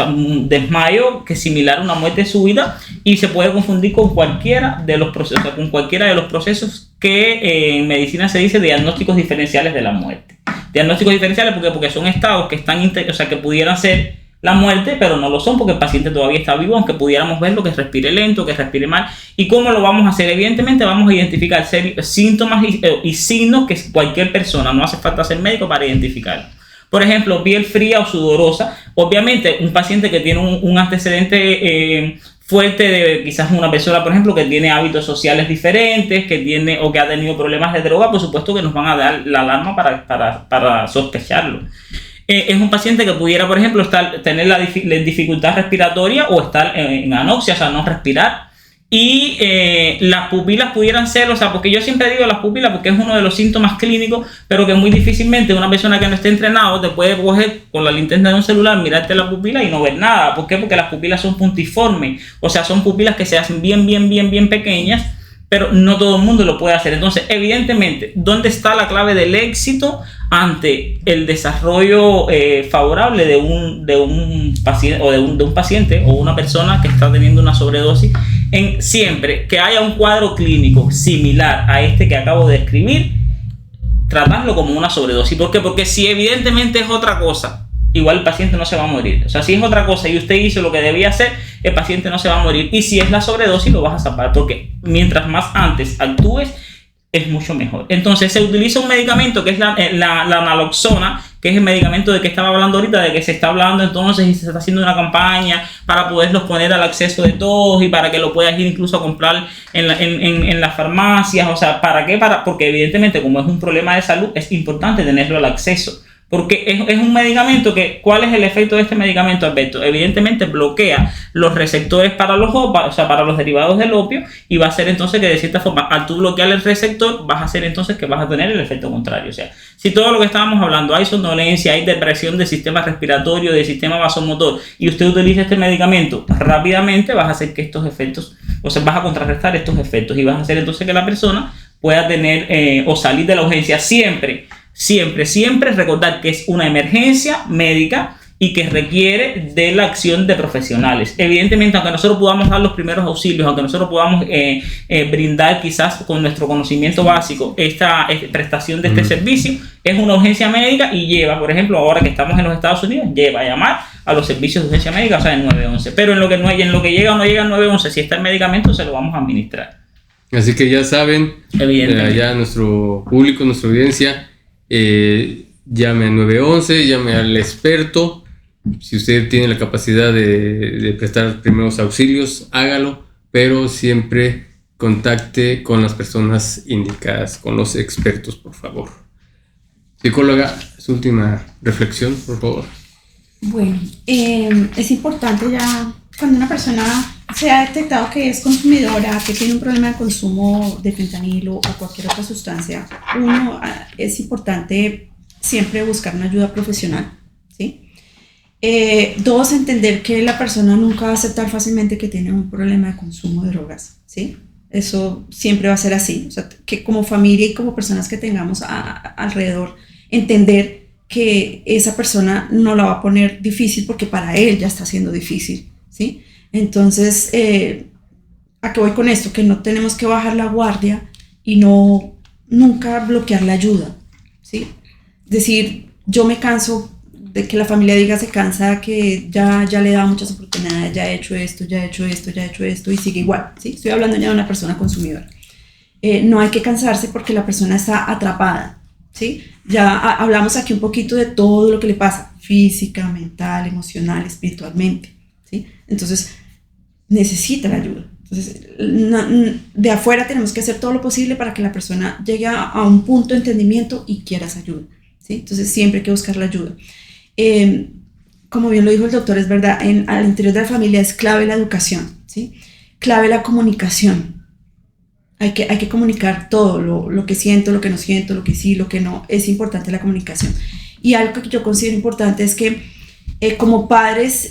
un desmayo que es similar a una muerte súbita y se puede confundir con cualquiera de los procesos, que en medicina se dice diagnósticos diferenciales de la muerte. Diagnósticos diferenciales porque son estados que están, que pudieran ser la muerte, pero no lo son porque el paciente todavía está vivo, aunque pudiéramos verlo que respire lento, que respire mal. ¿Y cómo lo vamos a hacer? Evidentemente vamos a identificar síntomas y signos que cualquier persona, no hace falta ser médico para identificar. Por ejemplo, piel fría o sudorosa. Obviamente, un paciente que tiene un antecedente fuerte de quizás una persona, por ejemplo, que tiene hábitos sociales diferentes, o que ha tenido problemas de droga, por supuesto que nos van a dar la alarma para sospecharlo. Es un paciente que pudiera, por ejemplo, tener la dificultad respiratoria o estar en anoxia, o sea, no respirar. Y las pupilas pudieran ser, o sea, porque yo siempre digo las pupilas porque es uno de los síntomas clínicos, pero que muy difícilmente una persona que no esté entrenado te puede coger con la linterna de un celular, mirarte la pupila y no ver nada. ¿Por qué? Porque las pupilas son puntiformes, o sea, son pupilas que se hacen bien pequeñas, pero no todo el mundo lo puede hacer. Entonces, evidentemente, ¿dónde está la clave del éxito ante el desarrollo favorable de un paciente o una persona que está teniendo una sobredosis? En siempre que haya un cuadro clínico similar a este que acabo de describir, tratarlo como una sobredosis. ¿Por qué? Porque si evidentemente es otra cosa, igual el paciente no se va a morir. O sea, si es otra cosa y usted hizo lo que debía hacer, el paciente no se va a morir. Y si es la sobredosis, lo vas a salvar, porque mientras más antes actúes, es mucho mejor. Entonces, se utiliza un medicamento que es la naloxona, que es el medicamento de que estaba hablando ahorita, de que se está hablando entonces y se está haciendo una campaña para poderlos poner al acceso de todos y para que lo puedas ir incluso a comprar en las farmacias. O sea, ¿para qué? Porque evidentemente, como es un problema de salud, es importante tenerlo al acceso. Porque es un medicamento que, ¿cuál es el efecto de este medicamento, Alberto? Evidentemente bloquea los receptores para los derivados del opio, y va a hacer entonces que de cierta forma, al tú bloquear el receptor, vas a hacer entonces que vas a tener el efecto contrario. O sea, si todo lo que estábamos hablando, hay somnolencia, hay depresión del sistema respiratorio, del sistema vasomotor, y usted utiliza este medicamento rápidamente, vas a hacer que estos efectos, o sea, vas a contrarrestar estos efectos y vas a hacer entonces que la persona pueda tener o salir de la urgencia. Siempre recordar que es una emergencia médica y que requiere de la acción de profesionales. Evidentemente, aunque nosotros podamos dar los primeros auxilios, aunque nosotros podamos brindar quizás con nuestro conocimiento básico esta prestación de este servicio, es una urgencia médica y lleva, por ejemplo, ahora que estamos en los Estados Unidos, lleva a llamar a los servicios de urgencia médica, o sea, el 911. Pero en lo que llega o no llega el 911, si está el medicamento, se lo vamos a administrar. Así que ya saben, Evidentemente. ya nuestro público, nuestra audiencia, llame al 911, llame al experto. Si usted tiene la capacidad de prestar primeros auxilios, hágalo, pero siempre contacte con las personas indicadas, con los expertos, por favor. Psicóloga, su última reflexión, por favor. Bueno, es importante ya cuando una persona se ha detectado que es consumidora, que tiene un problema de consumo de fentanilo o cualquier otra sustancia, es importante siempre buscar una ayuda profesional, ¿sí? Dos, entender que la persona nunca va a aceptar fácilmente que tiene un problema de consumo de drogas, ¿sí? Eso siempre va a ser así, o sea, que como familia y como personas que tengamos alrededor, entender que esa persona no la va a poner difícil porque para él ya está siendo difícil, ¿sí? Entonces, ¿a qué voy con esto? Que no tenemos que bajar la guardia y nunca bloquear la ayuda, ¿sí? Decir, yo me canso de que la familia diga se cansa, que ya le da muchas oportunidades, ya he hecho esto y sigue igual, ¿sí? Estoy hablando ya de una persona consumidora. No hay que cansarse porque la persona está atrapada, ¿sí? Ya hablamos aquí un poquito de todo lo que le pasa, física, mental, emocional, espiritualmente, ¿sí? Entonces, necesita la ayuda. Entonces, de afuera tenemos que hacer todo lo posible para que la persona llegue a un punto de entendimiento y quiera esa ayuda, ¿sí? Entonces, siempre hay que buscar la ayuda. Como bien lo dijo el doctor, es verdad, al interior de la familia es clave la educación, ¿sí? Clave la comunicación. Hay que comunicar todo, lo que siento, lo que no siento, lo que sí, lo que no. Es importante la comunicación. Y algo que yo considero importante es que como padres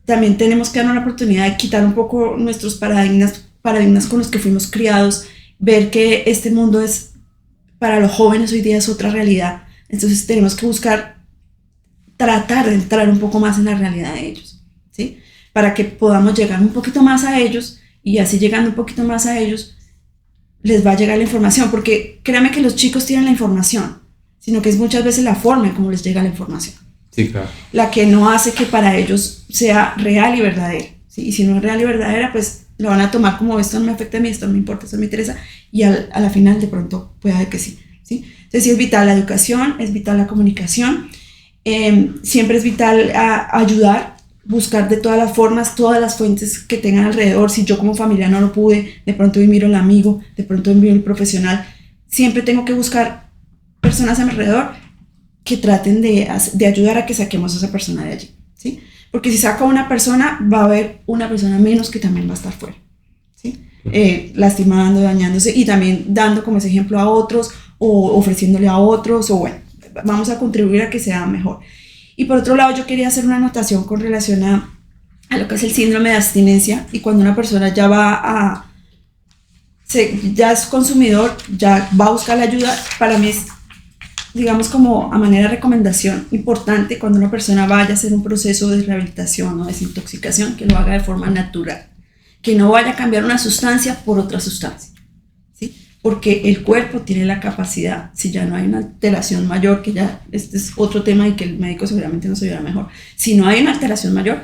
también tenemos que darnos la oportunidad de quitar un poco nuestros paradigmas con los que fuimos criados, ver que este mundo es, para los jóvenes hoy día es otra realidad. Entonces tenemos que tratar de entrar un poco más en la realidad de ellos, ¿sí? Para que podamos llegar un poquito más a ellos y así llegando un poquito más a ellos les va a llegar la información, porque créanme que los chicos tienen la información, sino que es muchas veces la forma en cómo les llega la información. Sí, claro. La que no hace que para ellos sea real y verdadera, ¿sí? Y si no es real y verdadera, pues lo van a tomar como esto no me afecta a mí, esto no me importa, esto no me interesa, y a la final de pronto puede que sí, ¿sí? Entonces sí es vital la educación, es vital la comunicación, siempre es vital ayudar, buscar de todas las formas, todas las fuentes que tengan alrededor. Si yo como familia no lo pude, de pronto miro al amigo, de pronto miro al profesional. Siempre tengo que buscar personas a mi alrededor que traten de ayudar a que saquemos a esa persona de allí, ¿sí? Porque si saco a una persona, va a haber una persona menos que también va a estar fuera, ¿sí? Lastimando, dañándose y también dando como ese ejemplo a otros o ofreciéndole a otros, o bueno, vamos a contribuir a que sea mejor. Y por otro lado, yo quería hacer una anotación con relación a lo que es el síndrome de abstinencia, y cuando una persona ya ya es consumidor, ya va a buscar la ayuda. Para mí es, digamos, como a manera de recomendación importante, cuando una persona vaya a hacer un proceso de rehabilitación o desintoxicación, que lo haga de forma natural, que no vaya a cambiar una sustancia por otra sustancia, ¿sí? Porque el cuerpo tiene la capacidad, si ya no hay una alteración mayor, que ya este es otro tema y que el médico seguramente nos ayudará mejor, si no hay una alteración mayor,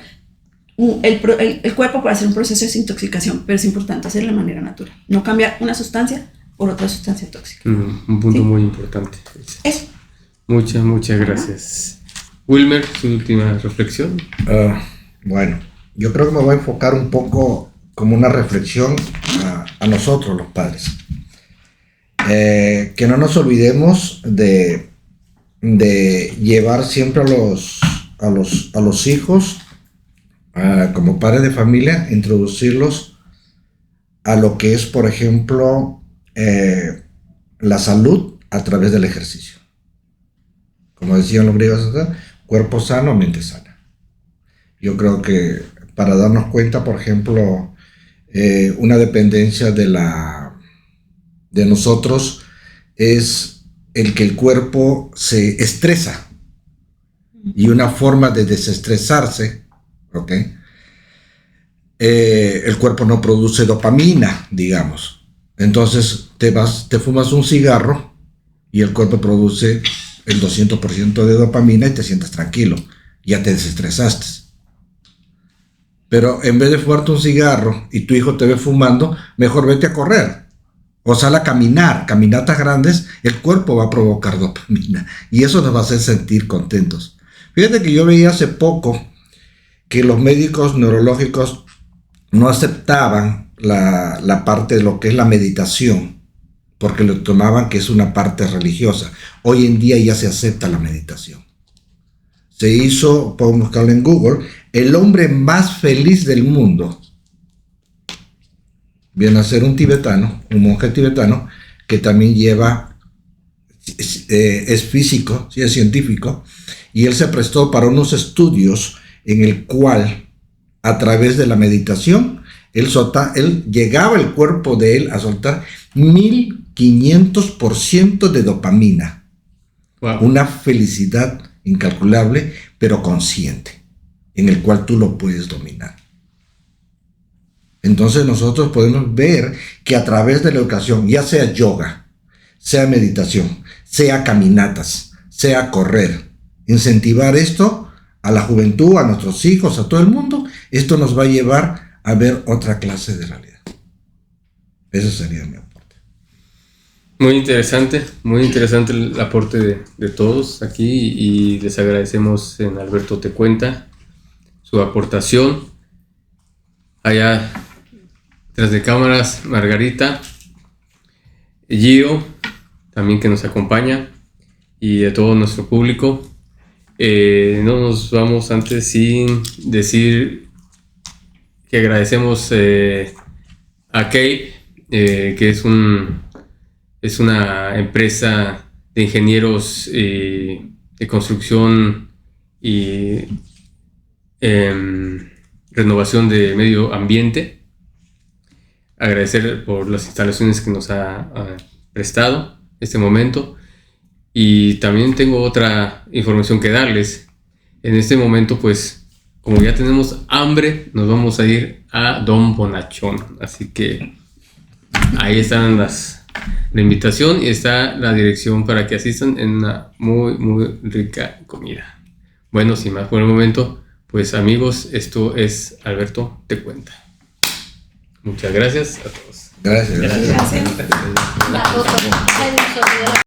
el cuerpo puede hacer un proceso de desintoxicación, pero es importante hacerlo de manera natural, no cambiar una sustancia por otra sustancia tóxica. Un punto ¿sí? muy importante. Eso. Muchas gracias. Wilmer, su última reflexión. Bueno, yo creo que me voy a enfocar un poco como una reflexión a nosotros los padres. Que no nos olvidemos de llevar siempre a los hijos como padres de familia, introducirlos a lo que es, por ejemplo, la salud a través del ejercicio. Como decían los griegos, cuerpo sano, mente sana. Yo creo que para darnos cuenta, por ejemplo, una dependencia de nosotros es el que el cuerpo se estresa, y una forma de desestresarse, ¿ok? El cuerpo no produce dopamina, digamos. Entonces te fumas un cigarro y el cuerpo produce el 200% de dopamina y te sientes tranquilo. ya te desestresaste. Pero en vez de fumarte un cigarro y tu hijo te ve fumando, mejor vete a correr. O sal a caminar, caminatas grandes, el cuerpo va a provocar dopamina y eso nos va a hacer sentir contentos. Fíjate que yo veía hace poco que los médicos neurológicos no aceptaban la parte de lo que es la meditación, porque lo tomaban que es una parte religiosa. Hoy en día ya se acepta la meditación. Se hizo, podemos buscarlo en Google, el hombre más feliz del mundo. Viene a ser un tibetano, un monje tibetano, que también lleva, es físico, sí, es científico, y él se prestó para unos estudios en el cual, a través de la meditación, él llegaba el cuerpo de él a soltar 1500% de dopamina. Wow. Una felicidad incalculable, pero consciente, en el cual tú lo puedes dominar. Entonces nosotros podemos ver que a través de la educación, ya sea yoga, sea meditación, sea caminatas, sea correr, incentivar esto a la juventud, a nuestros hijos, a todo el mundo, esto nos va a llevar a ver otra clase de realidad. Ese sería mi aporte. Muy interesante el aporte de todos aquí y les agradecemos en Alberto Te Cuenta su aportación. Allá tras de cámaras, Margarita, Gio, también que nos acompaña, y a todo nuestro público. No nos vamos antes sin decir que agradecemos a Key, que es una empresa de ingenieros de construcción y renovación de medio ambiente. Agradecer por las instalaciones que nos ha prestado este momento. Y también tengo otra información que darles. En este momento, pues, como ya tenemos hambre, nos vamos a ir a Don Bonachón. Así que ahí están la invitación y está la dirección para que asistan en una muy, muy rica comida. Bueno, sin más por el momento, pues amigos, esto es Alberto Te Cuenta. Muchas gracias a todos. Gracias. La foto. Ay, no se olvidó la